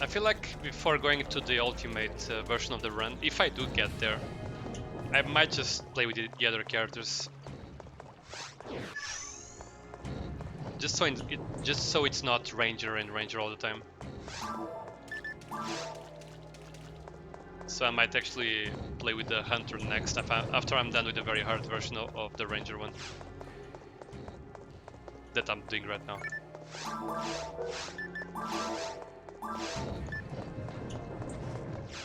I feel like before going to the ultimate version of the run, if I do get there, I might just play with the other characters. Just so it's not Ranger and Ranger all the time. So I might actually play with the Hunter next after I'm done with the very hard version of the Ranger one. That I'm doing right now.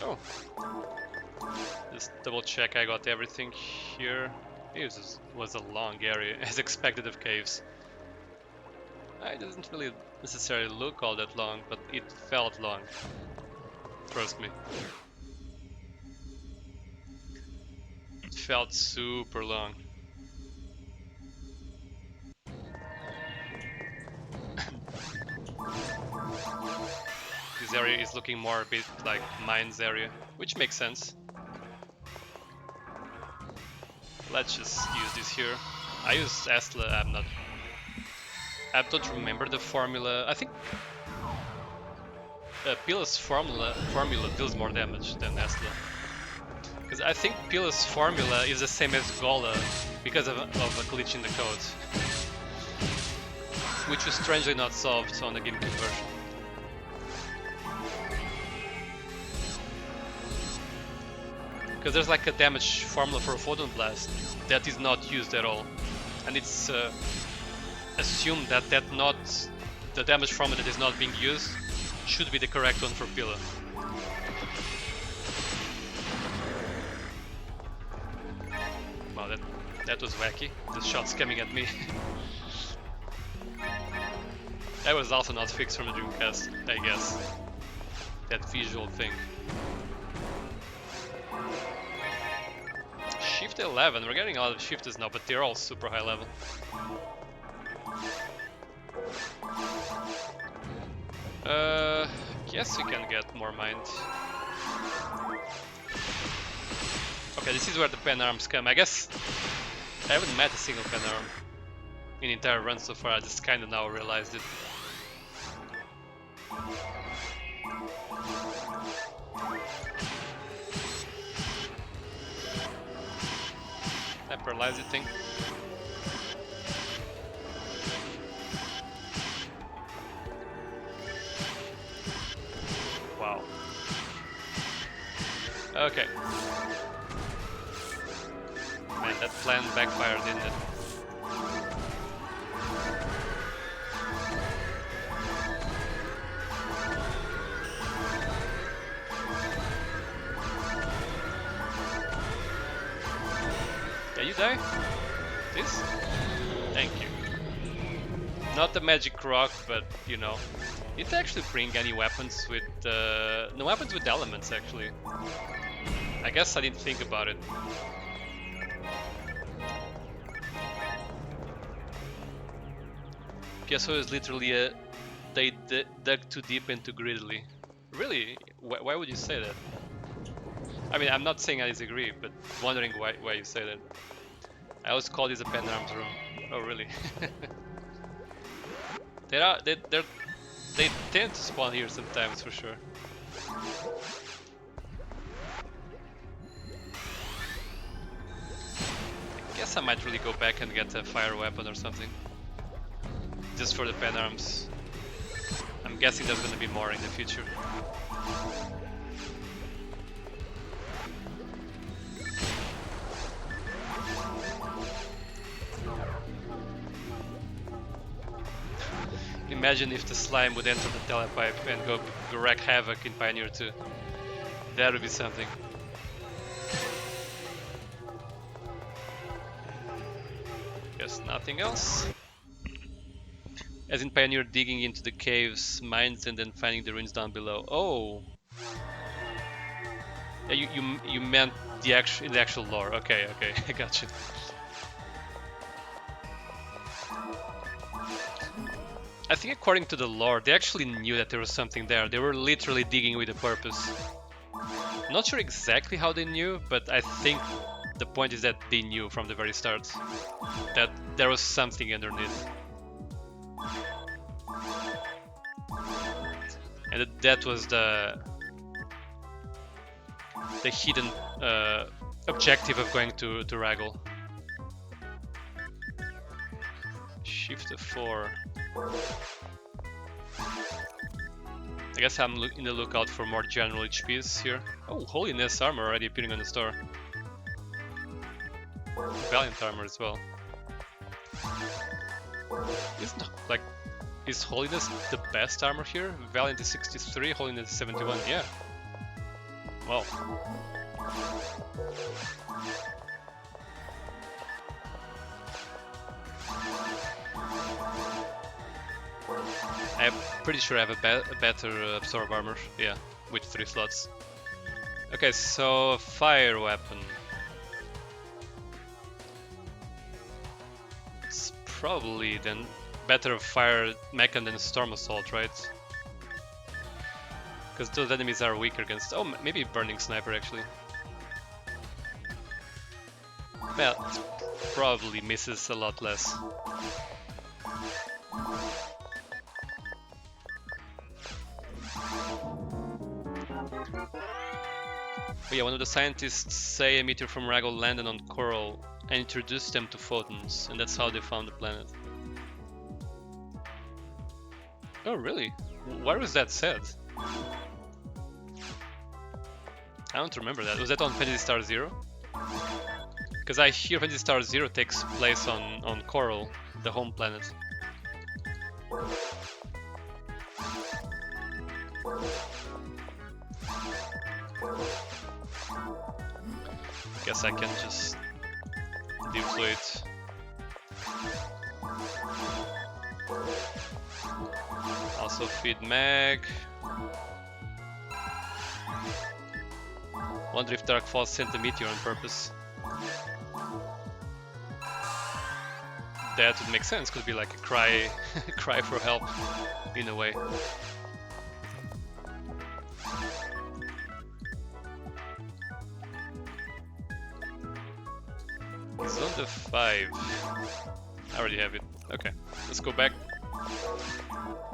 Oh, just double check I got everything here. This was a long area, as expected of caves. It doesn't really necessarily look all that long, but it felt long. Trust me. It felt super long. This area is looking more a bit like Mines area, which makes sense. Let's just use this here. I use Esla, I don't remember the formula. I think Pila's formula deals more damage than Esla. Because I think Pila's formula is the same as Gola because of a glitch in the code. Which was strangely not solved on the GameCube version. Because there's like a damage formula for a Photon Blast that is not used at all. And it's assumed that the damage formula that is not being used should be the correct one for Pila. Wow, that was wacky. The shots coming at me. That was also not fixed from the Dreamcast, I guess. That visual thing. Shift 11, we're getting a lot of shifters now, but they're all super high level. Guess we can get more mind. Okay, this is where the pen arms come. I guess I haven't met a single pen arm in the entire run so far, I just kinda now realized it. That paralyzed thing. Wow. Okay. Man, that plan backfired, didn't it? Can you die? This? Thank you. Not the magic rock, but you know. Did it actually bring any weapons with no weapons with elements actually? I guess I didn't think about it. PSO is literally a they dug too deep into greedily. Really? Why would you say that? I mean, I'm not saying I disagree, but wondering why you say that. I always call this a pen arms room. Oh, really? They tend to spawn here sometimes, for sure. I guess I might really go back and get a fire weapon or something. Just for the pen arms. I'm guessing there's gonna be more in the future. Imagine if the slime would enter the telepipe and go wreak havoc in Pioneer 2. That would be something. Guess nothing else. As in Pioneer, digging into the caves, mines, and then finding the ruins down below. Oh, yeah, you meant the actual lore. Okay, I got you. I think according to the lore, they actually knew that there was something there. They were literally digging with a purpose. Not sure exactly how they knew, but I think the point is that they knew from the very start that there was something underneath. And that was the hidden objective of going to Raggle. Shift F4. I guess I'm in the lookout for more general HPs here. Oh, Holiness armor already appearing on the store. Valiant armor as well. Is Holiness the best armor here? Valiant is 63, Holiness is 71, yeah. Well. I'm pretty sure I have a better absorb armor, yeah, with 3 slots. Okay, so fire weapon. It's probably then better fire mechan than storm assault, right? Because those enemies are weaker against. Oh, maybe burning sniper actually. Well, probably misses a lot less. But yeah, one of the scientists say a meteor from Raggle landed on Coral and introduced them to photons, and that's how they found the planet. Oh, really? Where was that said? I don't remember that. Was that on Phantasy Star Zero? Because I hear Phantasy Star Zero takes place on Coral, the home planet. Guess I can just deploy it. Also feed mag. Wonder if Dark Falls sent the meteor on purpose. That would make sense, could be like a cry cry for help in a way. It's on the 5. I already have it. Okay, let's go back.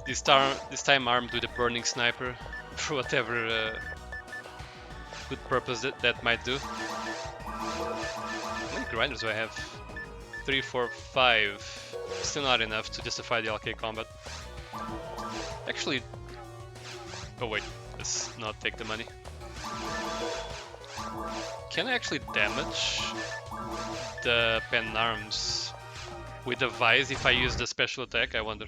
This time armed with a burning sniper for whatever good purpose that might do. How many grinders do I have? 3, 4, 5. Still not enough to justify the LK combat. Actually, oh wait, let's not take the money. Can I actually damage the pen arms with the Vise if I use the special attack? I wonder.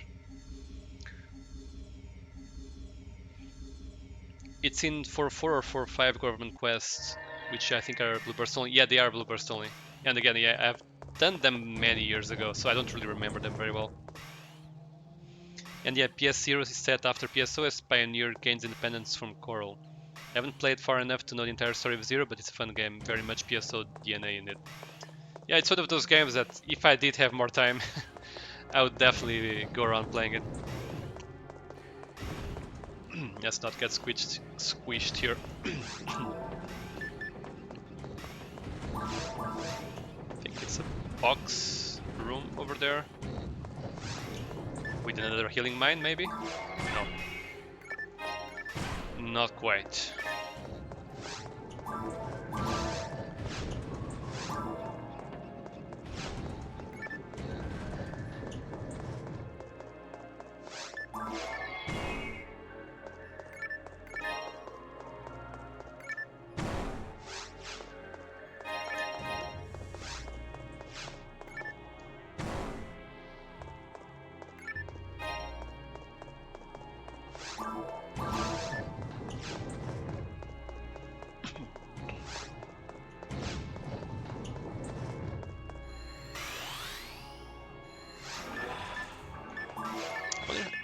It's in 4-4 or 4-5 government quests, which I think are blue burst only. Yeah, they are blue burst only. And again, yeah, I've done them many years ago, so I don't really remember them very well. And yeah, PS0 is set after PSO as Pioneer gains independence from Coral. I haven't played far enough to know the entire story of Zero, but it's a fun game, very much PSO DNA in it. Yeah, it's one of those games that if I did have more time, I would definitely go around playing it. Let's not get squished here. I think it's a box room over there. With another healing mine, maybe? No. Not quite.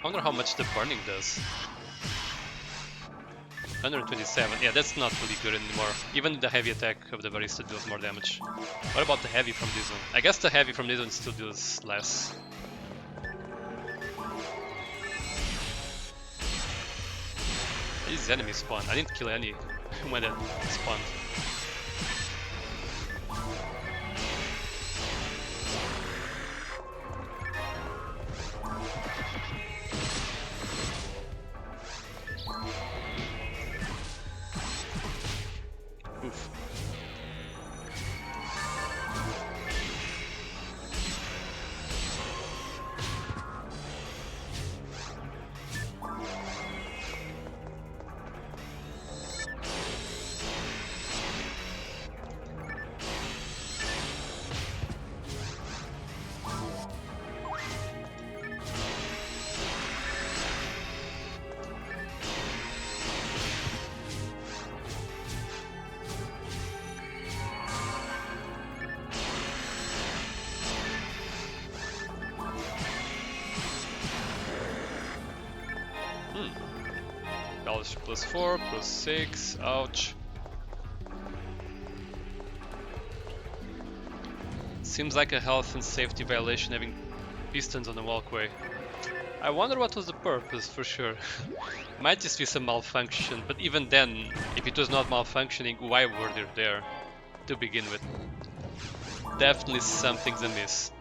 I wonder how much the burning does. 127, yeah, that's not really good anymore. Even the heavy attack of the Barista deals more damage. What about the heavy from this one? I guess the heavy from this one still deals less. These enemies spawn. I didn't kill any when that spawned. Oof. Balance +4, +6, ouch. Seems like a health and safety violation having pistons on the walkway. I wonder what was the purpose for sure. Might just be some malfunction, but even then, if it was not malfunctioning, why were they there to begin with? Definitely something's amiss.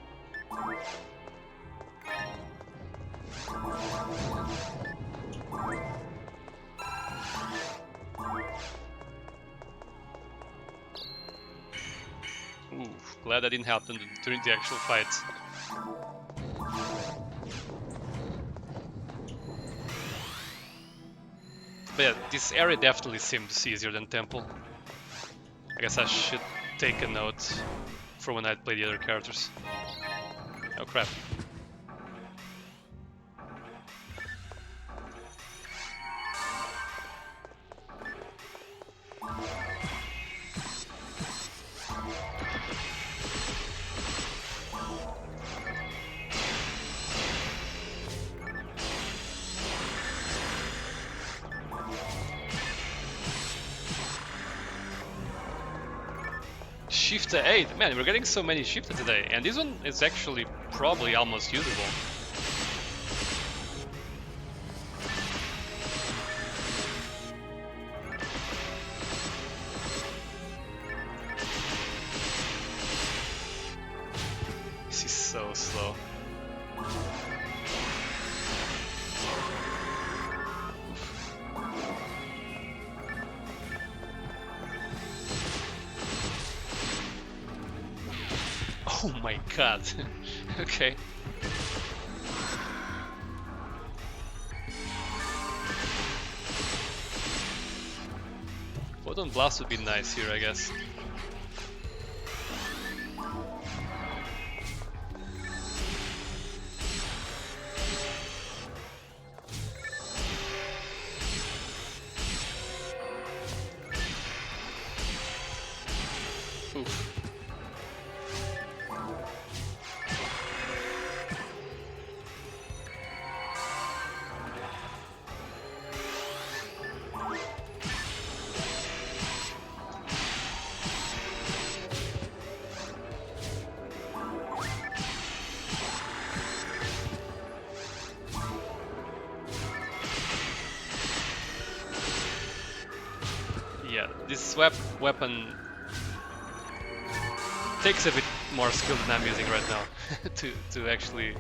Ooh, glad that didn't happen during the actual fight. But yeah, this area definitely seems easier than Temple. I guess I should take a note for when I play the other characters. Oh crap. Shifter 8, man, we're getting so many shifter today, and this one is actually probably almost usable. This is so slow. Oh my god. Okay. Photon Blast would be nice here, I guess. Oof. This weapon takes a bit more skill than I'm using right now to actually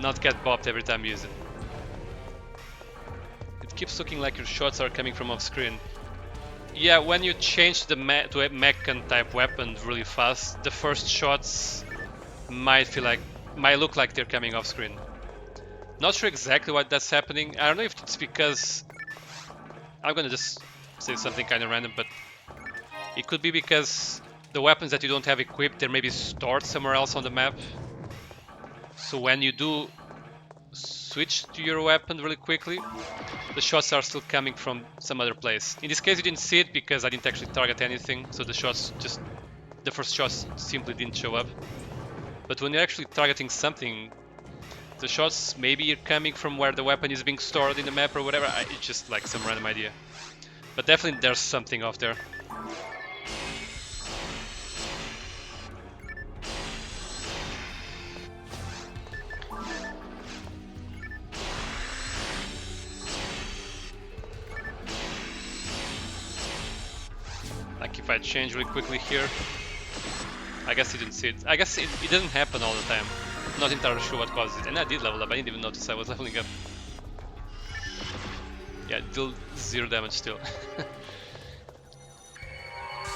not get bopped every time you use it. It keeps looking like your shots are coming from off screen. Yeah, when you change the to a mechan type weapon really fast, the first shots might look like they're coming off screen. Not sure exactly why that's happening. I don't know if it's because I'm gonna just say something kind of random, but it could be because the weapons that you don't have equipped, they're maybe stored somewhere else on the map. So when you do switch to your weapon really quickly, the shots are still coming from some other place. In this case you didn't see it because I didn't actually target anything, so the first shots simply didn't show up. But when you're actually targeting something, the shots maybe are coming from where the weapon is being stored in the map or whatever. It's just like some random idea. But definitely there's something off there. Like if I change really quickly here, I guess you didn't see it. I guess it doesn't happen all the time. Not entirely sure what causes it. And I did level up, I didn't even notice I was leveling up. Yeah, it dealt 0 damage still.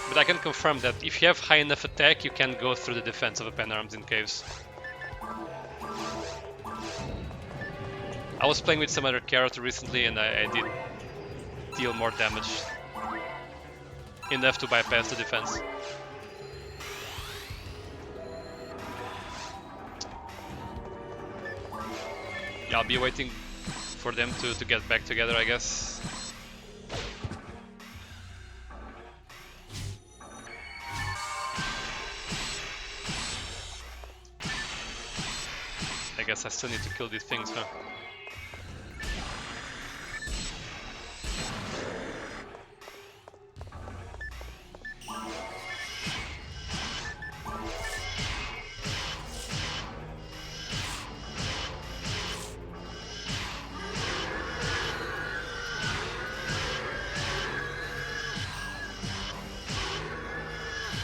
But I can confirm that if you have high enough attack, you can go through the defense of a pen arms in caves. I was playing with some other character recently and I did deal more damage. Enough to bypass the defense. Yeah, I'll be waiting for them to get back together, I guess. I guess I still need to kill these things, huh?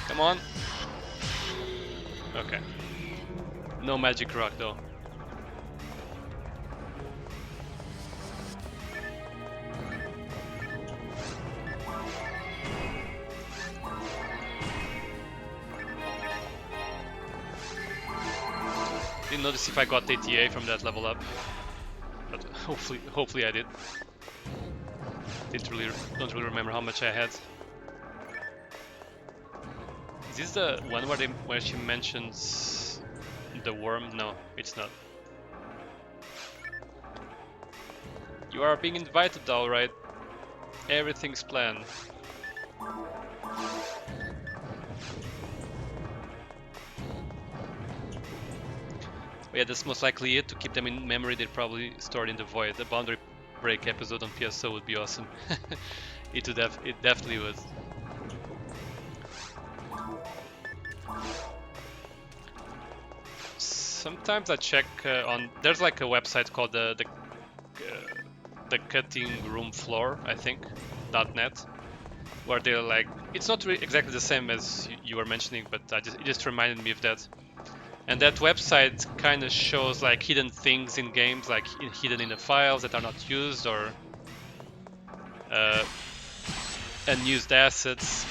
Come on. Okay. No magic rock though. Didn't notice if I got ATA from that level up, but hopefully I did. Don't really remember how much I had. Is this the one where she mentions the worm? No, it's not. You are being invited, alright. Everything's planned. But yeah, that's most likely it. To keep them in memory, they're probably stored in the void. The boundary break episode on PSO would be awesome. It definitely would. Sometimes I check on. There's like a website called the Cutting Room Floor, I think, .net, where they're like. It's not really exactly the same as you were mentioning, but it just reminded me of that. And that website kind of shows like hidden things in games, like hidden in the files that are not used, or unused assets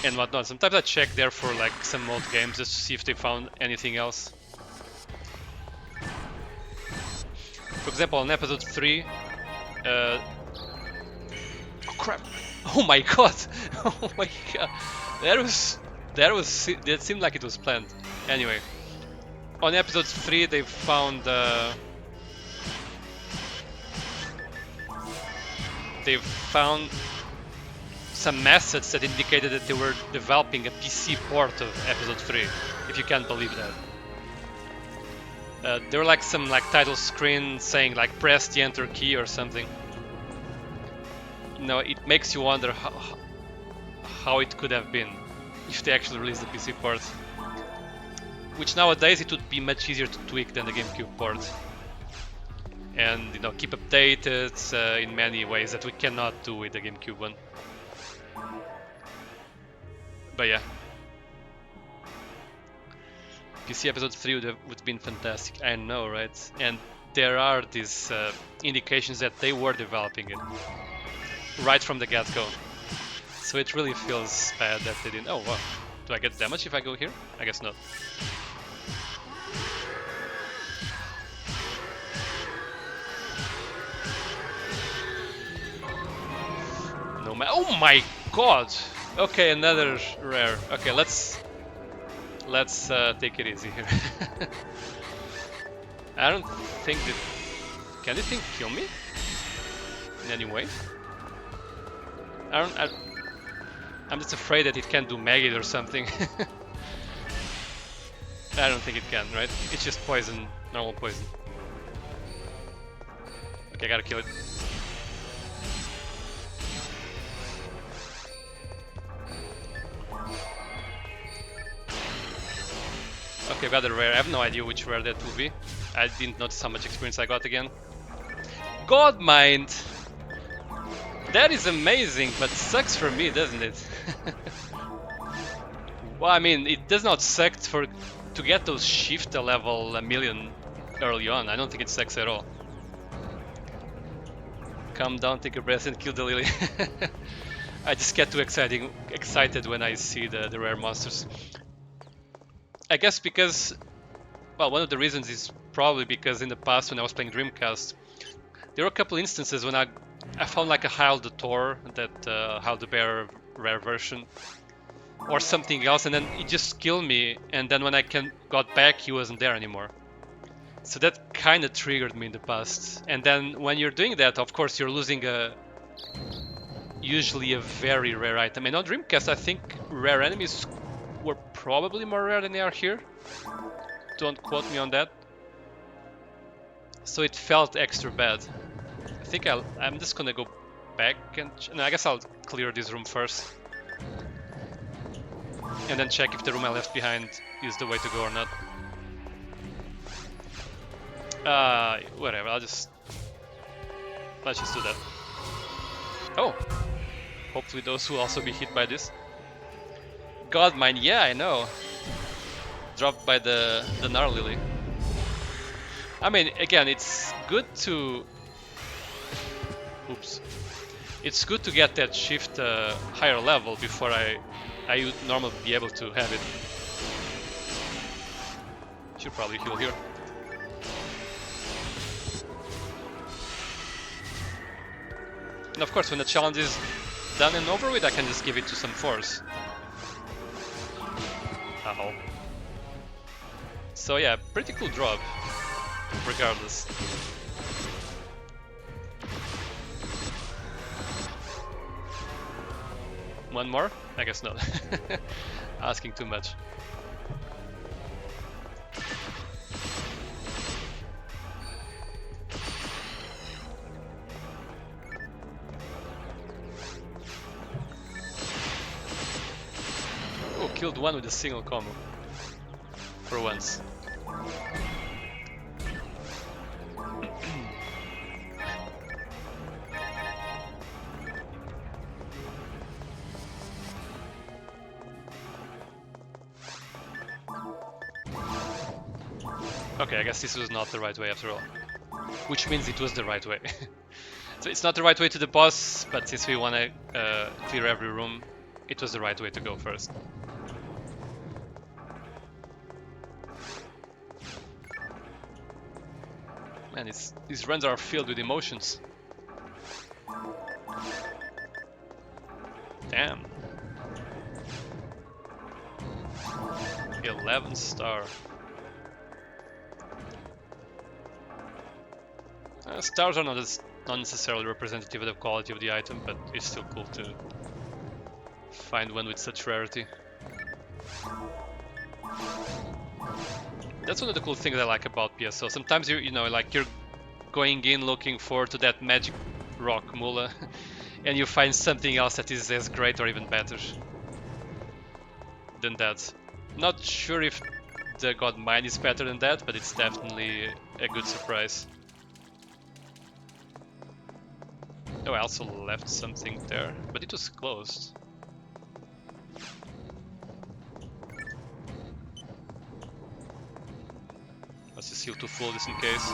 and whatnot. Sometimes I check there for like some old games just to see if they found anything else. For example, on episode 3, oh crap! Oh my god! Oh my god! That seemed like it was planned. Anyway, on episode 3 they found some assets that indicated that they were developing a PC port of episode 3, if you can't believe that. There were like some title screen saying like press the enter key or something. You know, it makes you wonder how it could have been if they actually released the PC port. Which nowadays it would be much easier to tweak than the GameCube port. And keep updated in many ways that we cannot do with the GameCube one. But yeah. PC episode 3 would have been fantastic. I know, right? And there are these indications that they were developing it right from the get-go. So it really feels bad that they didn't. Oh wow. Do I get damage if I go here? I guess not. No man. Oh my god! Okay, another rare. Okay, let's take it easy here. I don't think that... Can this thing kill me? In any way? I'm just afraid that it can do maggot or something. I don't think it can, right? It's just poison, normal poison. Okay, I gotta kill it. Okay, got a rare. I have no idea which rare that will be. I didn't notice how much experience I got again. God Mind! That is amazing, but sucks for me, doesn't it? Well, I mean, it does not suck to get those shift level a million early on. I don't think it sucks at all. Calm down, take a breath and kill the lily. I just get too excited when I see the rare monsters. I guess because, well, one of the reasons is probably because in the past when I was playing Dreamcast, there were a couple instances when I found like a Heil the Thor, that Heil the Bear rare version, or something else, and then it just killed me, and then when I got back, he wasn't there anymore. So that kind of triggered me in the past. And then when you're doing that, of course, you're losing usually a very rare item. And on Dreamcast, I think rare enemies were probably more rare than they are here. Don't quote me on that. So it felt extra bad. I think I'm just gonna go back and no, I guess I'll clear this room first. And then check if the room I left behind is the way to go or not. Whatever, let's just do that. Oh! Hopefully those will also be hit by this. God mine, yeah, I know. Dropped by the NAR lily. I mean, again, it's good to... Oops. It's good to get that shift higher level before I would normally be able to have it. Should probably heal here. And of course, when the challenge is done and over with, I can just give it to some force. Ow. So yeah, pretty cool drop, regardless. One more? I guess not. Asking too much. Oh, killed one with a single combo. For once. Okay, I guess this was not the right way after all. Which means it was the right way. So it's not the right way to the boss, but since we want to clear every room, it was the right way to go first. Man, these runs are filled with emotions. Damn. 11 star. Stars are not necessarily representative of the quality of the item, but it's still cool to find one with such rarity. That's one of the cool things I like about PSO. Sometimes you know, like you're going in looking forward to that magic rock Mula, and you find something else that is as great or even better than that. Not sure if the God Mine is better than that, but it's definitely a good surprise. Oh, I also left something there, but it was closed. Let's just heal to full just in case.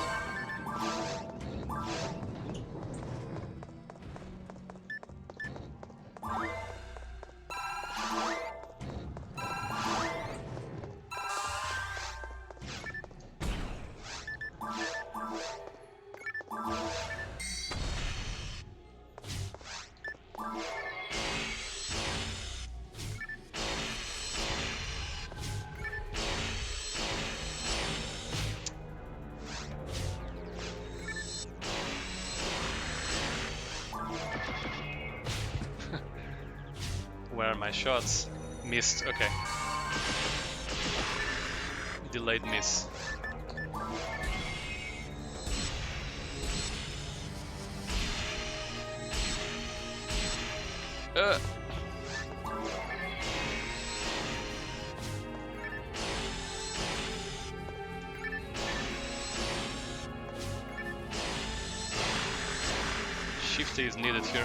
Where are my shots? Missed, okay. Delayed miss. Shift is needed here.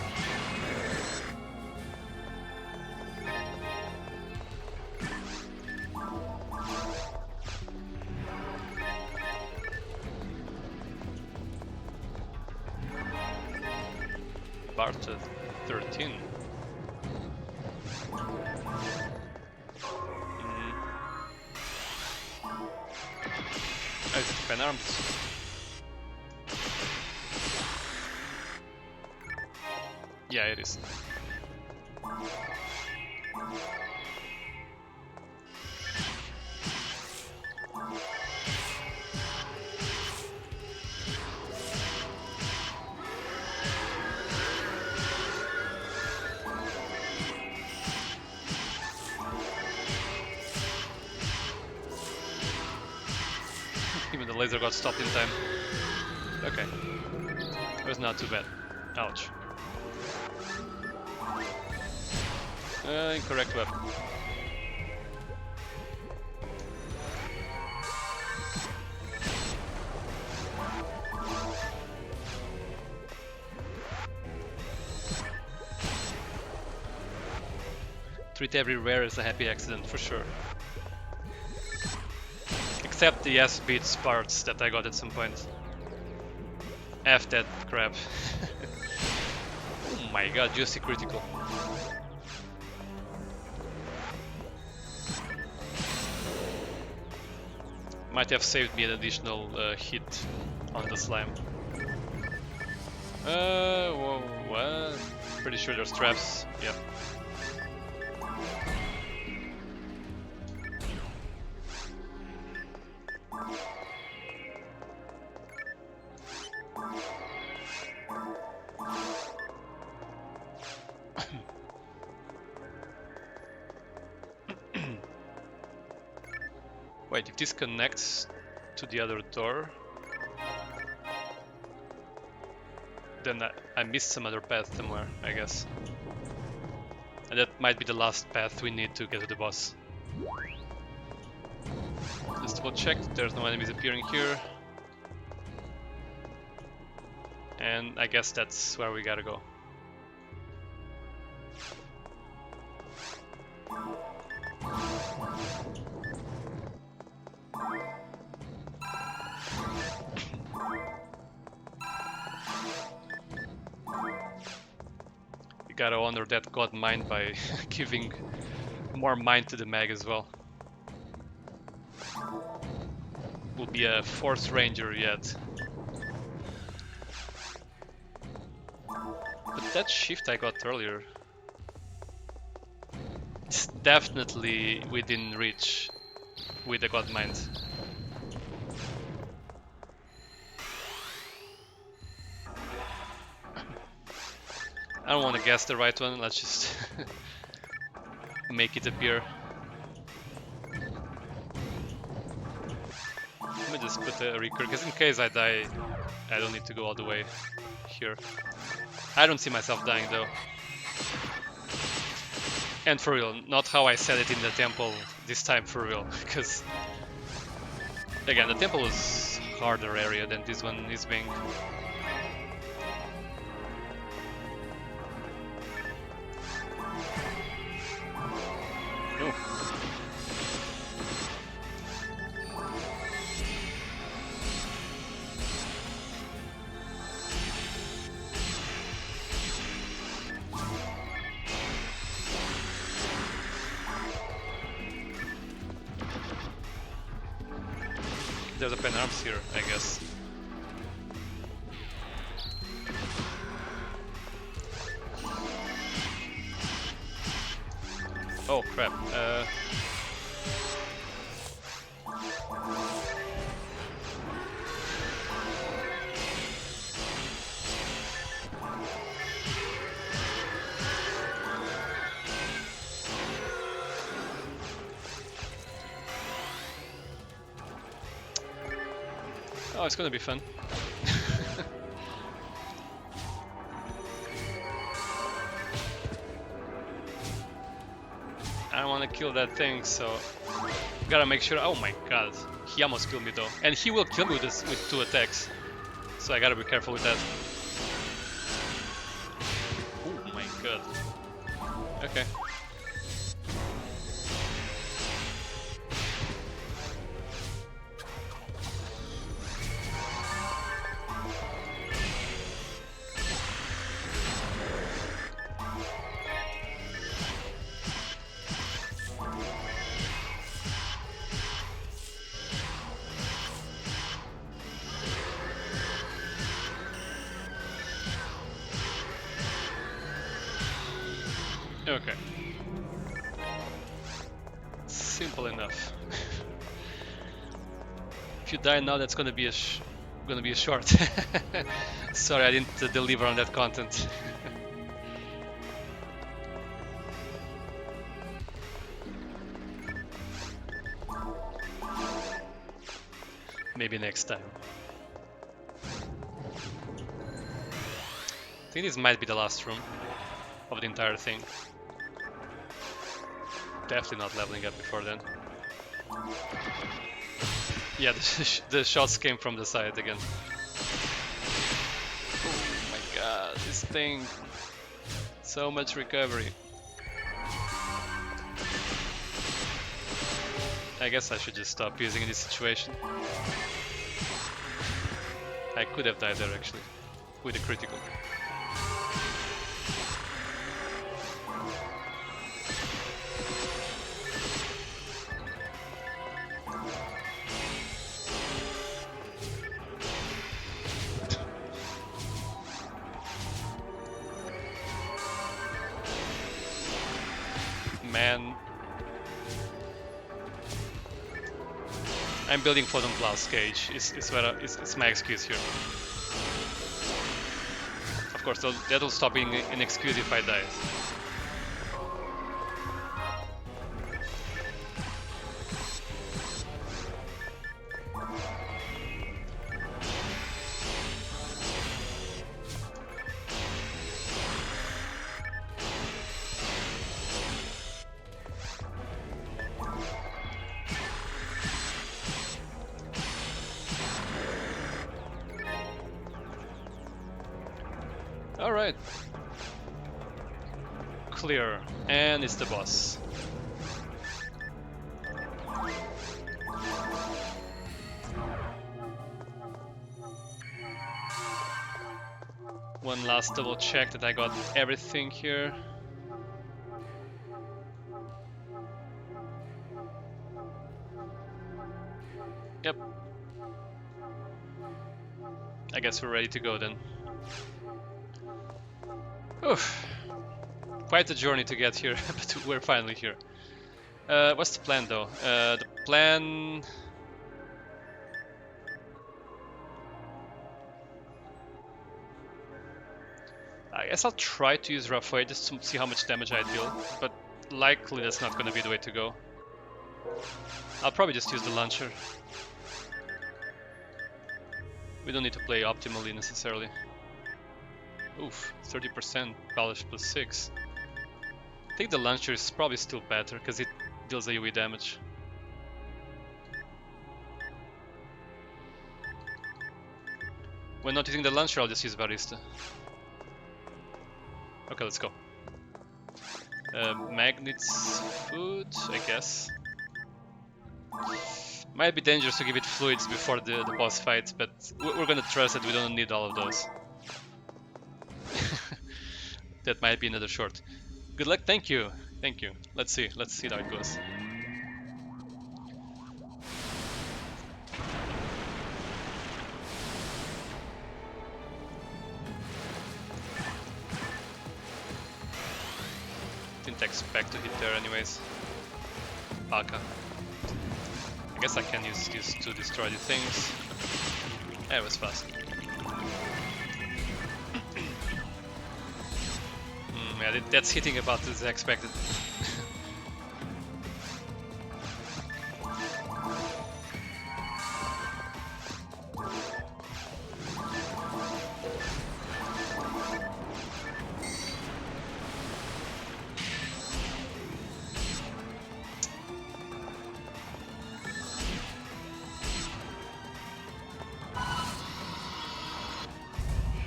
Bart 13. Oh, is it pen arms? Yeah, it is. Even the laser got stopped in time. Okay. It was not too bad. Ouch. Incorrect weapon. Treat every rare as a happy accident, for sure. Except the S-beats parts that I got at some point. F that crap. Oh my god, juicy critical. Might have saved me an additional hit on the slime. What? Pretty sure there's traps. Yep. Wait, if this connects to the other door, then I missed some other path somewhere, I guess. And that might be the last path we need to get to the boss. Just double check, there's no enemies appearing here. And I guess that's where we gotta go. You gotta honor that god mind by giving more mind to the mag as well. Will be a fourth ranger yet. But that shift I got earlier, it's definitely within reach with the god mind. I don't want to guess the right one, let's just make it appear. Let me just put a recur, because in case I die, I don't need to go all the way here. I don't see myself dying though. And for real, not how I said it in the temple this time, for real, because again, the temple is harder area than this one is being. there's a pen arms here, I guess. Oh crap. Oh, it's gonna be fun. I want to kill that thing, so gotta make sure. Oh my god, he almost killed me though, and he will kill me with this, with 2 attacks. So I gotta be careful with that. Oh my god. Okay. Okay. Simple enough. If you die now, that's gonna be a short. Sorry, I didn't deliver on that content. Maybe next time. I think this might be the last room of the entire thing. Definitely not leveling up before then. Yeah, the shots came from the side again. Oh my god, this thing. So much recovery. I guess I should just stop using in this situation. I could have died there actually, with a critical. Man, I'm building for the Blast cage. It's my excuse here. Of course, that'll stop being an excuse if I die. Alright. Clear. And it's the boss. One last double check that I got everything here. Yep. I guess we're ready to go then. Oof. Quite a journey to get here, but we're finally here. What's the plan though? The plan... I guess I'll try to use Rough Way just to see how much damage I deal, but likely that's not going to be the way to go. I'll probably just use the launcher. We don't need to play optimally necessarily. Oof, 30% polish plus 6. I think the launcher is probably still better because it deals AoE damage. When not using the launcher, I'll just use Barista. Okay, let's go. Magnets, food, I guess. Might be dangerous to give it fluids before the boss fight, but we're gonna trust that we don't need all of those. That might be another short. Good luck, thank you, thank you. Let's see how it goes. expect to hit there anyways. Baka. I guess I can use this to destroy the things. Yeah, it was fast. Yeah, that's hitting about as expected.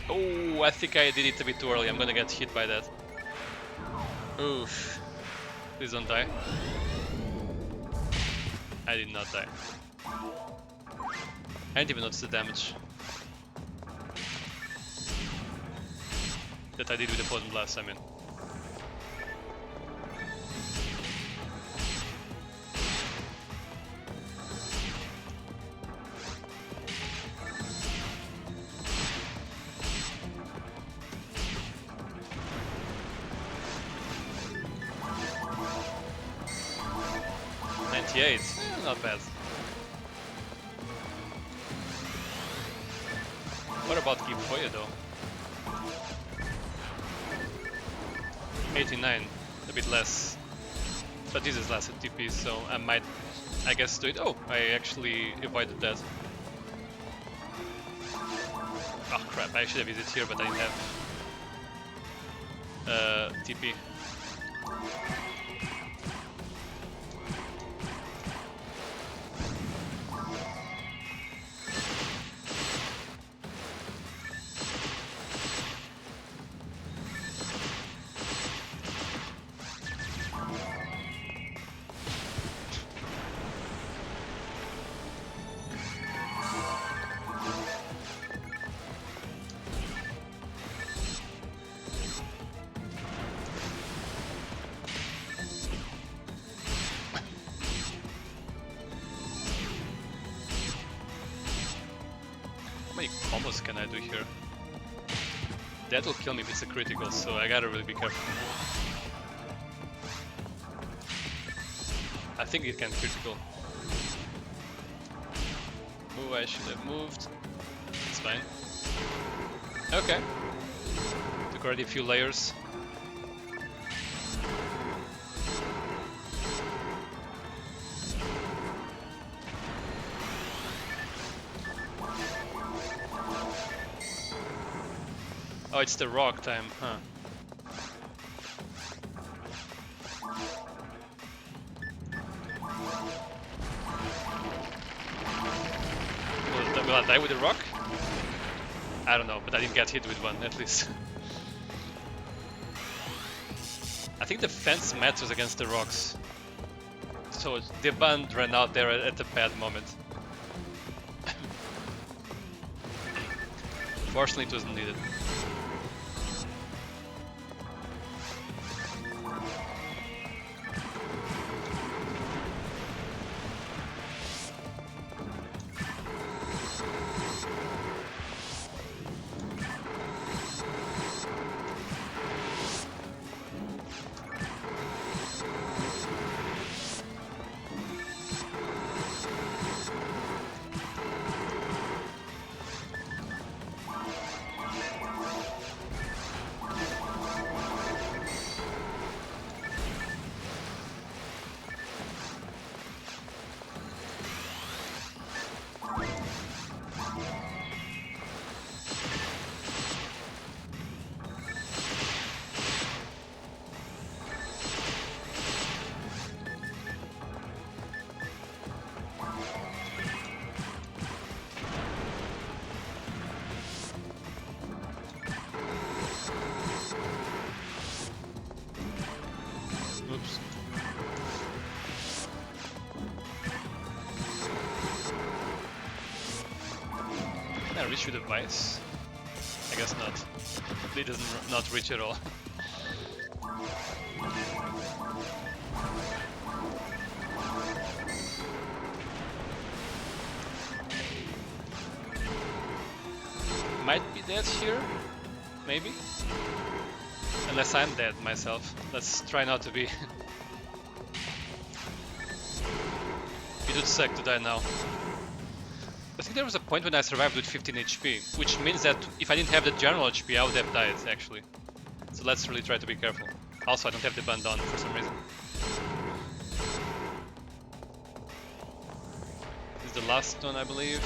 Oh, I think I did it a bit too early. I'm gonna get hit by that. Oof. Please don't die. I did not die. I didn't even notice the damage that I did with the Poison Blast, I mean. Not bad. What about Gifoya though? 89, a bit less. But this is less at TP, so I might, I guess, do it. Oh, I actually avoided that. Oh crap, I should have used it here, but I didn't have TP. How many combos can I do here? That will kill me if it's a critical, so I gotta really be careful. I think it can critical. Move, I should have moved. It's fine. Okay. Took already a few layers. Oh, it's the rock time, huh? Will I die with the rock? I don't know, but I didn't get hit with one, at least. I think the fence matters against the rocks. So the band ran out there at a bad moment. Fortunately, it wasn't needed. Oops. Can I reach with a vice? I guess not. It doesn't not reach at all. Might be dead here, maybe. Unless I'm dead myself. Let's try not to be. It would suck to die now. I think there was a point when I survived with 15 HP, which means that if I didn't have the general HP, I would have died, actually. So let's really try to be careful. Also, I don't have the band on for some reason. This is the last one, I believe.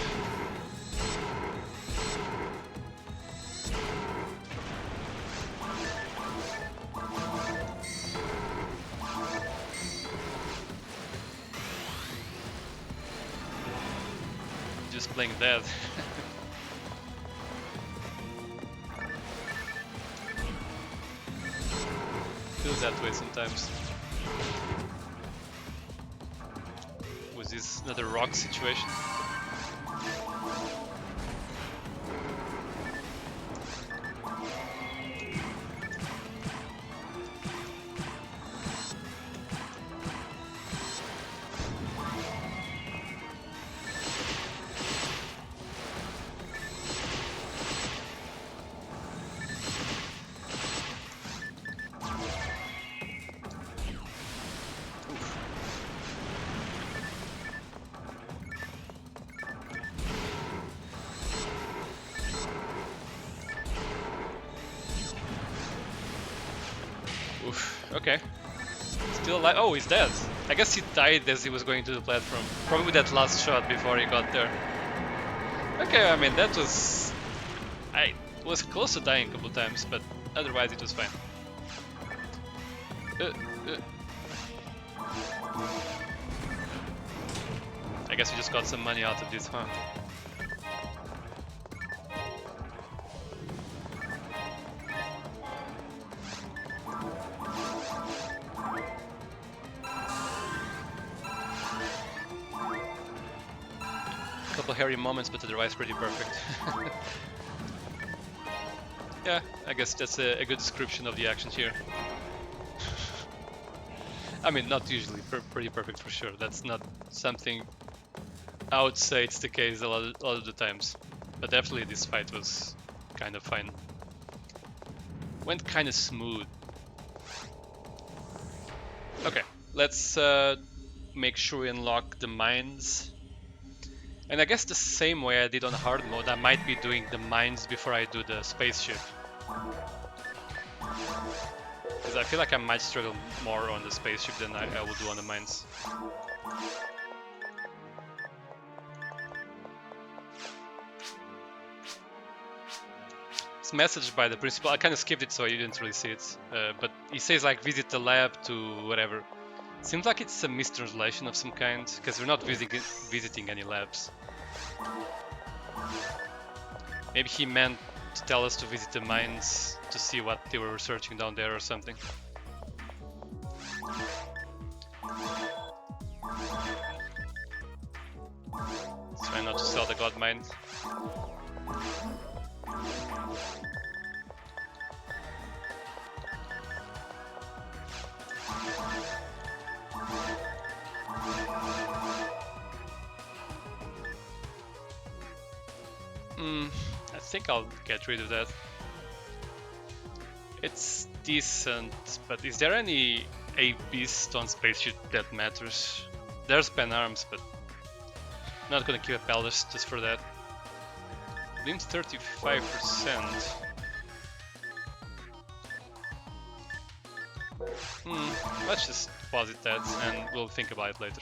Just playing dead. Feels that way sometimes. Was this another rock situation? Oof, okay. Still alive. Oh, he's dead. I guess he died as he was going to the platform. Probably that last shot before he got there. Okay, I mean, that was... I was close to dying a couple times, but otherwise it was fine. I guess we just got some money out of this, huh? Couple hairy moments, but otherwise pretty perfect. Yeah, I guess that's a good description of the actions here. I mean, not usually pretty perfect for sure. That's not something I would say it's the case a lot of the times. But definitely this fight was kind of fine. Went kind of smooth. Okay, let's make sure we unlock the mines. And I guess the same way I did on hard mode, I might be doing the mines before I do the spaceship. Because I feel like I might struggle more on the spaceship than I would do on the mines. It's messaged by the principal. I kind of skipped it so you didn't really see it. But he says like visit the lab to whatever. Seems like it's a mistranslation of some kind, because we're not visiting any labs. Maybe he meant to tell us to visit the mines to see what they were researching down there or something. Let's try not to sell the god mine. I think I'll get rid of that. It's decent, but is there any A beast on spaceship that matters? There's pen arms, but I'm not gonna keep a palace just for that. Limbs 35%. Let's just posit that and we'll think about it later.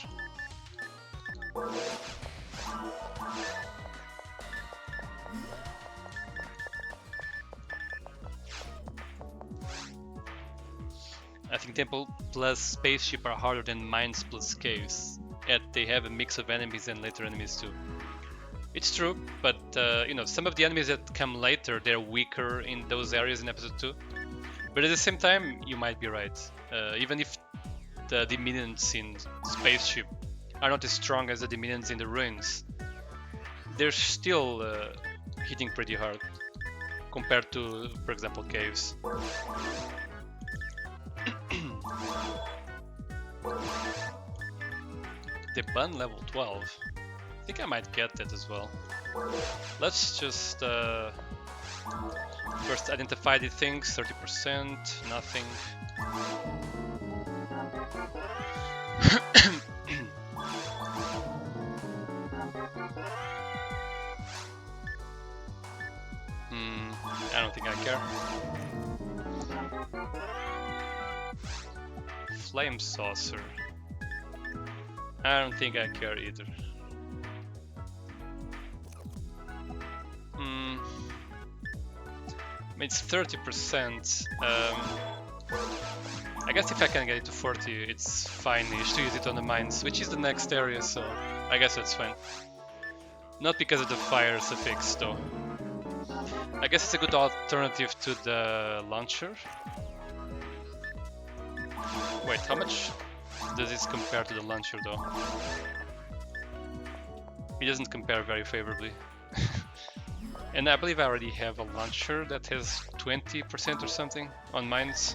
I think Temple plus Spaceship are harder than Mines plus Caves, yet they have a mix of enemies and later enemies too. It's true, but you know, some of the enemies that come later, they're weaker in those areas in episode 2. But at the same time, you might be right. Even if the Dominions in Spaceship are not as strong as the Dominions in the Ruins, they're still hitting pretty hard compared to, for example, Caves. The bun level 12. I think I might get that as well. Let's just First identify the things, 30%, nothing. I don't think I care. Flame saucer. I don't think I care either. I mean, it's 30%. I guess if I can get it to 40, it's fine-ish to use it on the mines, which is the next area, so I guess that's fine. Not because of the fire suffix, though. I guess it's a good alternative to the launcher. Wait, how much does this compare to the launcher, though? It doesn't compare very favorably. And I believe I already have a launcher that has 20% or something on mines.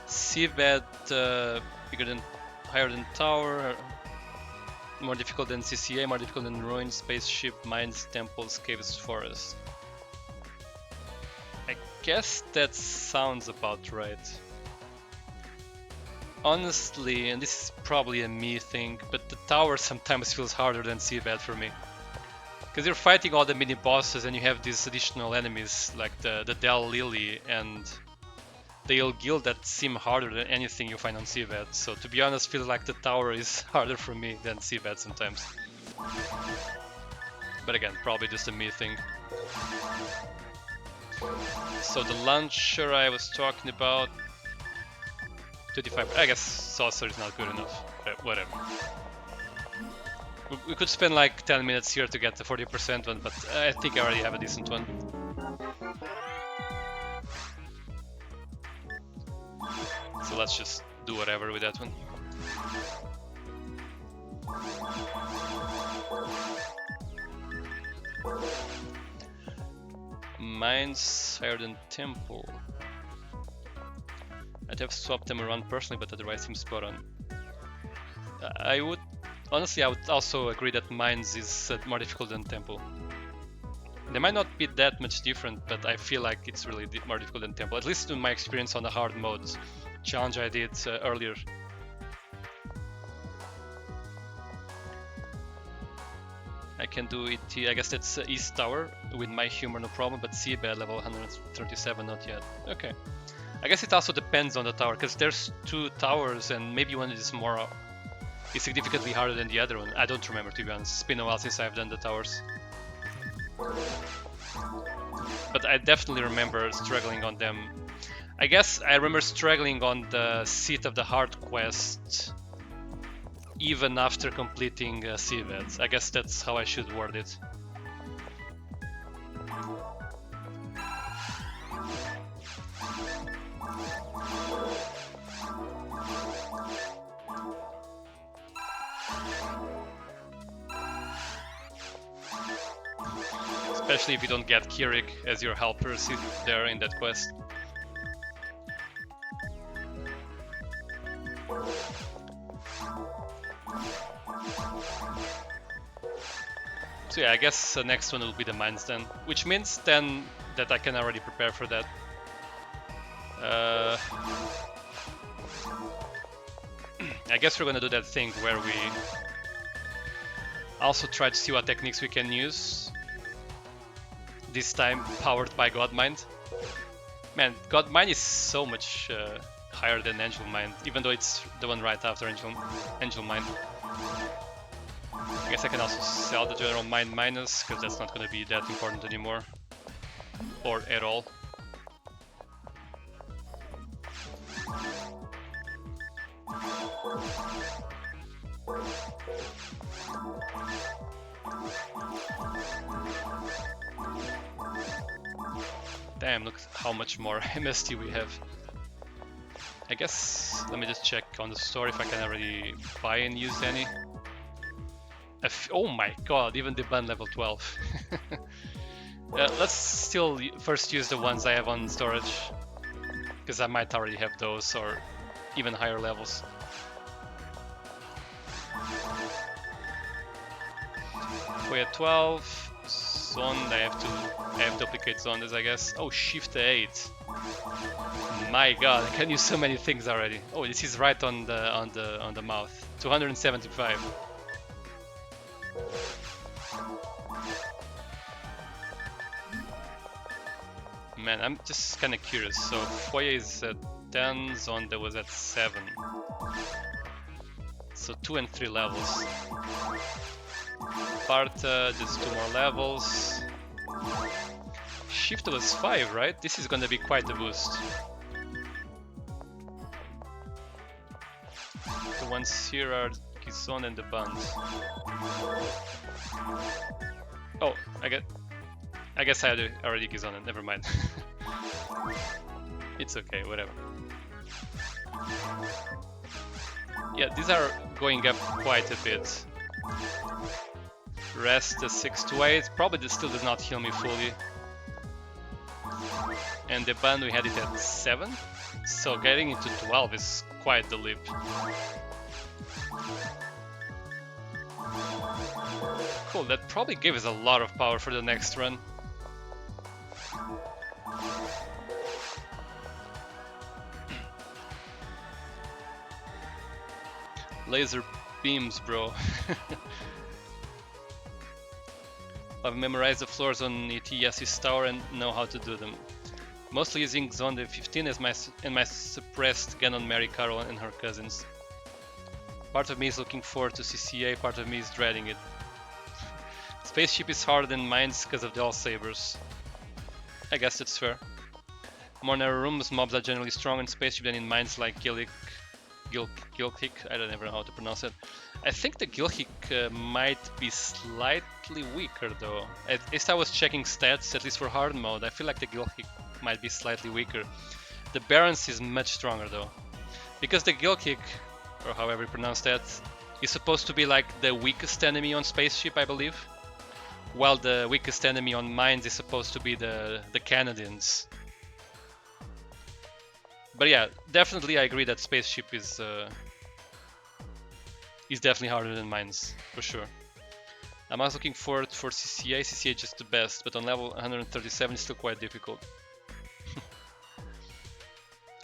Seabed, higher than tower, more difficult than CCA, more difficult than ruins, spaceship, mines, temples, caves, forests. I guess that sounds about right. Honestly, and this is probably a me thing, but the tower sometimes feels harder than Seabed for me. Because you're fighting all the mini bosses and you have these additional enemies like the Del Lily and the Il Guild that seem harder than anything you find on Seabed. So to be honest, feels like the tower is harder for me than Seabed sometimes. But again, probably just a me thing. So the launcher I was talking about, 25. I guess saucer is not good enough. Whatever. We could spend like 10 minutes here to get the 40% one, but I think I already have a decent one. So let's just do whatever with that one. Mines higher than temple. I'd have swapped them around personally, but otherwise seems spot on. Honestly, I would also agree that mines is more difficult than temple. They might not be that much different, but I feel like it's really more difficult than temple, at least in my experience on the hard modes challenge I did earlier. I can do it, I guess that's East Tower with my humor, no problem, but Seabed level 137, not yet. Okay. I guess it also depends on the tower, because there's two towers and maybe one is significantly harder than the other one. I don't remember, to be honest. It's been a while since I've done the towers. But I definitely remember struggling on them. I guess I remember struggling on the Seat of the Heart quest even after completing Seabed. I guess that's how I should word it. Especially if you don't get Kirik as your helper there in that quest. So yeah, I guess the next one will be the mines then, which means then that I can already prepare for that. I guess we're gonna do that thing where we also try to see what techniques we can use. This time powered by Godmind. Man, Godmind is so much higher than Angel Mind, even though it's the one right after Angel Mind. I guess I can also sell the General Mind Minus, because that's not going to be that important anymore. Or at all. Damn, look how much more MST we have. I guess, let me just check on the store if I can already buy and use any. Oh my god, even the band level 12. Let's still first use the ones I have on storage, because I might already have those or even higher levels. We had 12, zone. I have duplicate zones, I guess. Oh, Shift 8. My God, I can use so many things already. Oh, this is right on the mouth. 275. Man, I'm just kind of curious. So Foyer is at 10, Zonda was at 7. So 2 and 3 levels. Sparta, just 2 more levels. Shift was 5, right? This is gonna be quite a boost. The ones here are Kison and the Band. Oh, I guess I had already Gizonen, never mind. It's okay, whatever. Yeah, these are going up quite a bit. Rest 6 to 8, probably this still does not heal me fully. And the band we had it at 7, so getting into 12 is quite the leap. Cool, that probably gave us a lot of power for the next run. Laser beams, bro. I've memorized the floors on ETS's tower and know how to do them. Mostly using Zone 15 as my suppressed gun on Mary Carol and her cousins. Part of me is looking forward to CCA, part of me is dreading it. Spaceship is harder than mines because of the all-sabers. I guess that's fair. More narrow rooms, mobs are generally stronger in Spaceship than in mines like Gilhik. I don't ever know how to pronounce it. I think the Gilhik might be slightly weaker though. At least I was checking stats, at least for hard mode. I feel like the Gilhik might be slightly weaker. The Barons is much stronger though. Because the Gilhik, or however you pronounce that, is supposed to be like the weakest enemy on Spaceship, I believe. While the weakest enemy on Mines is supposed to be the Canadians. But yeah, definitely I agree that Spaceship is definitely harder than Mines, for sure. I'm also looking forward for CCA. CCA is just the best, but on level 137 it's still quite difficult.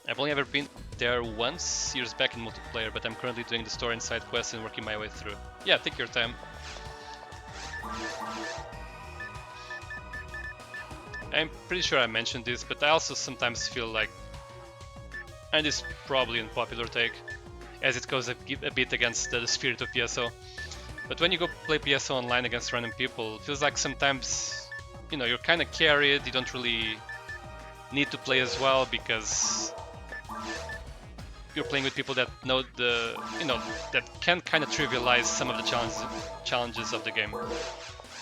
I've only ever been there once, years back in multiplayer, but I'm currently doing the story and side quests and working my way through. Yeah, take your time. I'm pretty sure I mentioned this, but I also sometimes feel like, and it's probably an unpopular take, as it goes a bit against the spirit of PSO. But when you go play PSO online against random people, it feels like sometimes, you know, you're kind of carried, you don't really need to play as well because you're playing with people that know the, you know, that can kind of trivialize some of the challenges of the game.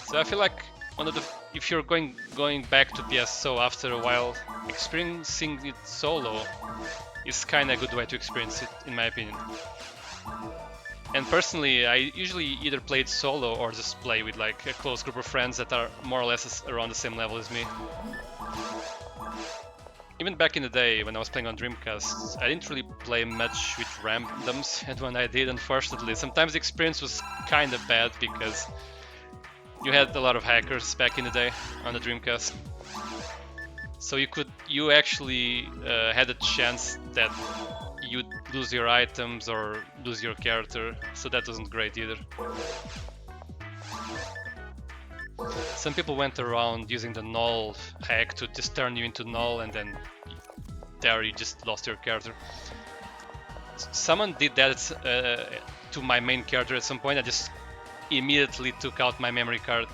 So I feel like one of the, if you're going back to PSO after a while, experiencing it solo is kind of a good way to experience it, in my opinion. And personally, I usually either play it solo or just play with like a close group of friends that are more or less around the same level as me. Even back in the day when I was playing on Dreamcast, I didn't really play much with randoms, and when I did, unfortunately, sometimes the experience was kind of bad because you had a lot of hackers back in the day on the Dreamcast. So you actually had a chance that you'd lose your items or lose your character, so that wasn't great either. Some people went around using the null hack to just turn you into null, and then there you just lost your character. Someone did that to my main character at some point. I just immediately took out my memory card.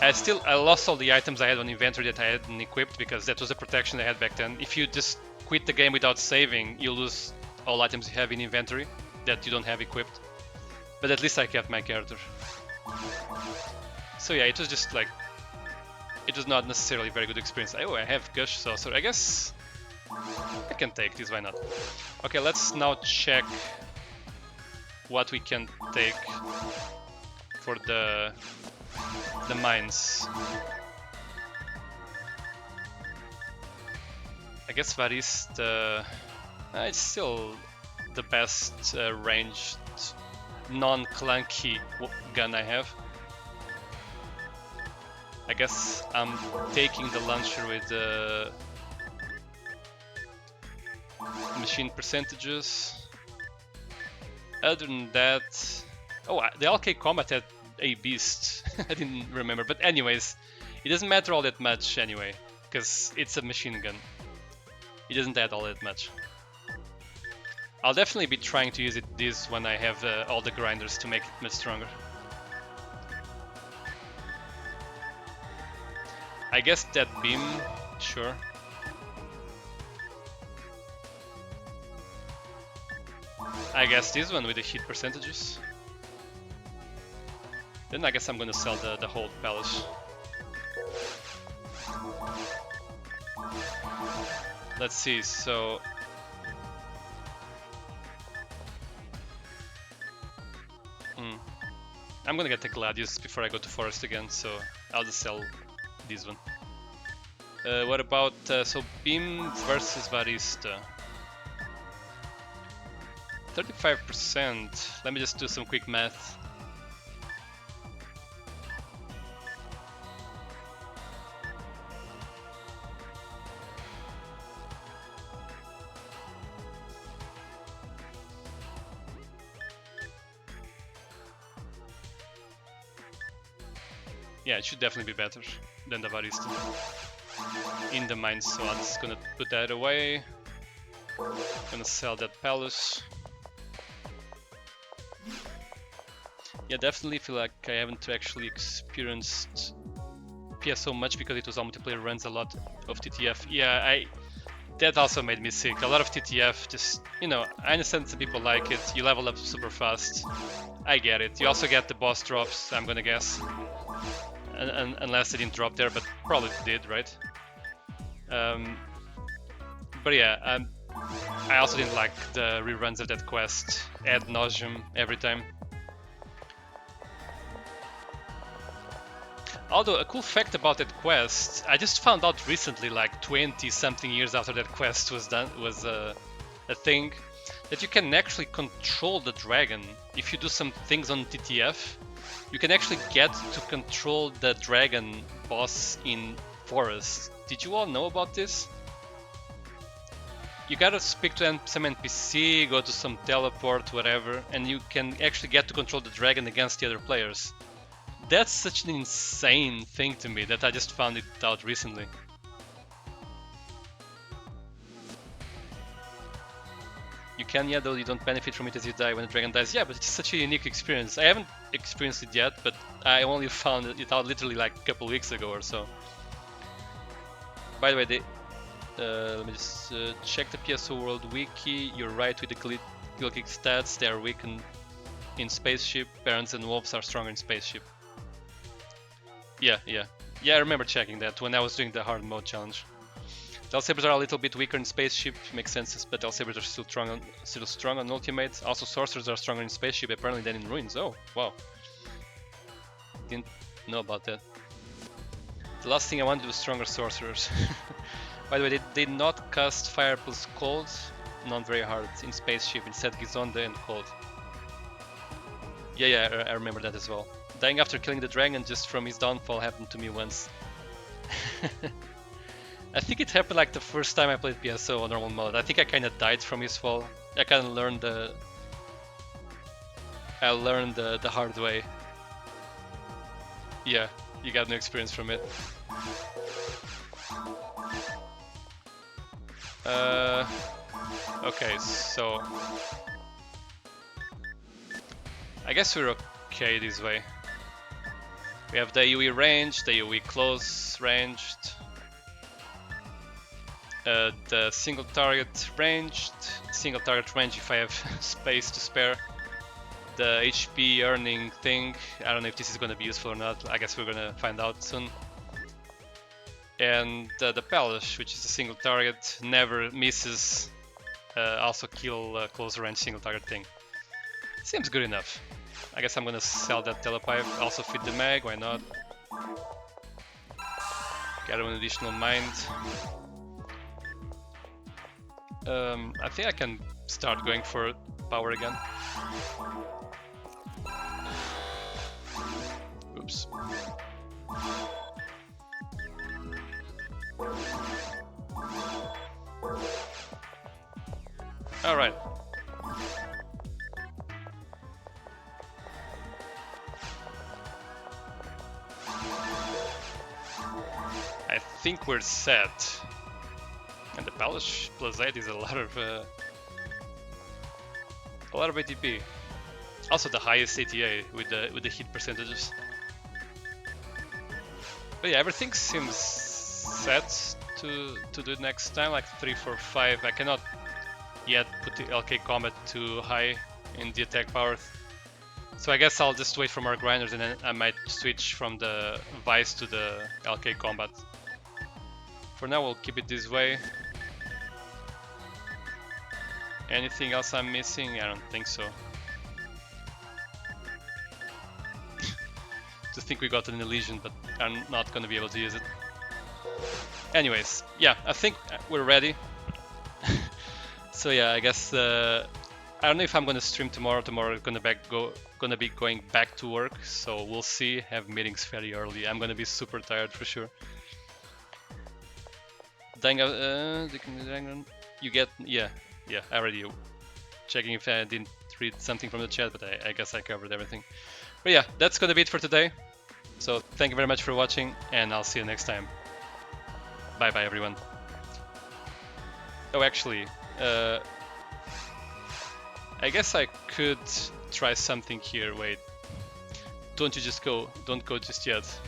I lost all the items I had on inventory that I hadn't equipped, because that was the protection I had back then. If you just quit the game without saving, you lose all items you have in inventory that you don't have equipped. But at least I kept my character. So yeah, it was just like, it was not necessarily a very good experience. Oh, I have Gush Saucer. I guess I can take this, why not? Okay, let's now check what we can take for the mines. I guess Varist, it's still the best ranged, non-clunky gun I have. I guess I'm taking the launcher with the machine percentages. Other than that, oh, the LK Combat had a beast. I didn't remember, but anyways, it doesn't matter all that much anyway, because it's a machine gun. It doesn't add all that much. I'll definitely be trying to use this when I have all the grinders to make it much stronger. I guess that beam, sure. I guess this one with the hit percentages. Then I guess I'm gonna sell the whole palace. Let's see, so... I'm gonna get the Gladius before I go to Forest again, so I'll just sell this one. What about, so Beam versus Varista? 35%, let me just do some quick math. Yeah, it should definitely be better than the Varista in the mines, so I'm just gonna put that away. Gonna sell that palace. Yeah, definitely feel like I haven't actually experienced PSO much because it was all multiplayer, runs a lot of TTF. Yeah, that also made me sick. A lot of TTF, just, you know, I understand some people like it. You level up super fast. I get it. You also get the boss drops, I'm gonna guess. Unless they didn't drop there, but probably did, right? But yeah, I also didn't like the reruns of that quest ad nauseum every time. Although a cool fact about that quest, I just found out recently, like 20 something years after that quest was done, was a thing, that you can actually control the dragon if you do some things on TTF. You can actually get to control the dragon boss in Forest. Did you all know about this? You gotta speak to some NPC, go to some teleport, whatever, and you can actually get to control the dragon against the other players. That's such an insane thing to me that I just found it out recently. You can, yeah, though you don't benefit from it as you die when the dragon dies. Yeah, but it's such a unique experience. I haven't experienced it yet, but I only found it out literally like a couple weeks ago or so. By the way, let me just check the PSO World Wiki. You're right with the kill kick stats. They are weak in Spaceship. Barons and Wolves are stronger in Spaceship. Yeah, I remember checking that when I was doing the hard mode challenge. The Sabers are a little bit weaker in Spaceship, makes sense, but Sabers are still strong on Ultimate. Also, Sorcerers are stronger in Spaceship apparently than in Ruins. Oh, wow. Didn't know about that. The last thing I wanted was stronger Sorcerers. By the way, they did not cast Fire plus Cold, not very hard in Spaceship, instead Gizonde and Cold. Yeah, I remember that as well. Dying after killing the dragon just from his downfall happened to me once. I think it happened like the first time I played PSO on normal mode. I think I kinda died from his fall. I kinda learned the hard way. Yeah, you got no experience from it. Okay, so I guess we're okay this way. We have the AoE range, the AoE close ranged, the single target ranged if I have space to spare, the HP earning thing. I don't know if this is going to be useful or not. I guess we're going to find out soon. And the Palace, which is a single target, never misses, also kill close range single target thing. Seems good enough. I guess I'm gonna sell that telepipe, also fit the mag, why not? Get an additional mind. I think I can start going for power again. Oops. Alright. I think we're set. And the Polish plus 8 is a lot of ATP. Also the highest ATA with the hit percentages. But yeah, everything seems set to do it next time, like 3, 4, 5. I cannot yet put the LK Combat too high in the attack power. So I guess I'll just wait for more grinders and then I might switch from the Vice to the LK Combat. For now we'll keep it this way. Anything else I'm missing? I don't think so. To think we got an Elysian, but I'm not gonna be able to use it. Anyways, yeah, I think we're ready. So yeah, I guess I don't know if I'm gonna stream tomorrow. Tomorrow gonna be going back to work, so we'll see. Have meetings very early. I'm gonna be super tired for sure. You get yeah. I already checking if I didn't read something from the chat, but I guess I covered everything. But yeah, that's gonna be it for today. So thank you very much for watching, and I'll see you next time. Bye bye everyone. Oh, actually, I guess I could try something here. Wait, don't go just yet.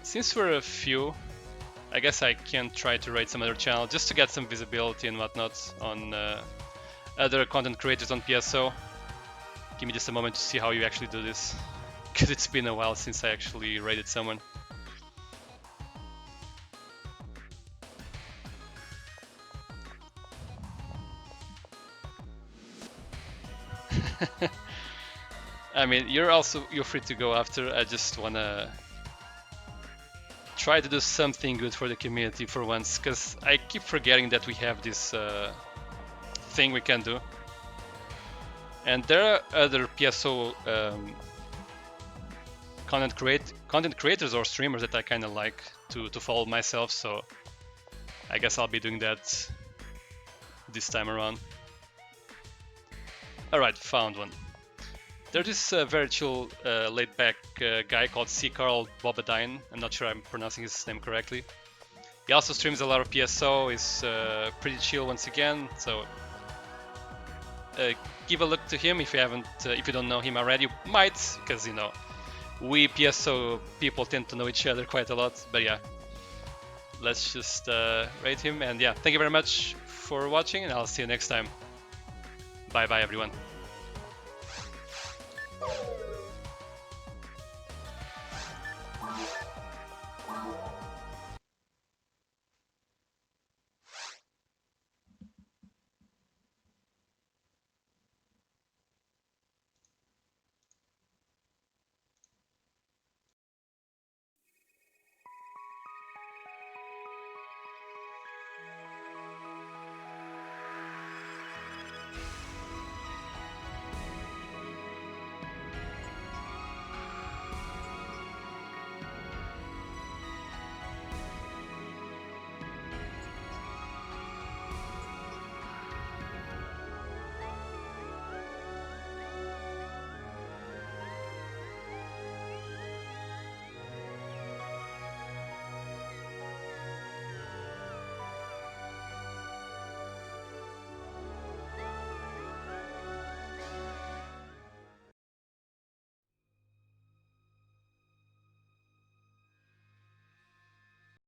Since we're a few, I guess I can try to raid some other channel just to get some visibility and whatnot on other content creators on PSO. Give me just a moment to see how you actually do this, because it's been a while since I actually raided someone. I mean, you're free to go after. I just wanna try to do something good for the community for once, because I keep forgetting that we have this thing we can do. And there are other PSO content creators or streamers that I kind of like to follow myself, so I guess I'll be doing that this time around. Alright, found one. There's this very chill, laid-back guy called C. Carl Bobadine. I'm not sure I'm pronouncing his name correctly. He also streams a lot of PSO, is pretty chill once again, so give a look to him if you haven't, if you don't know him already. You might, because you know, we PSO people tend to know each other quite a lot. But yeah, let's just rate him, and yeah, thank you very much for watching, and I'll see you next time. Bye bye everyone.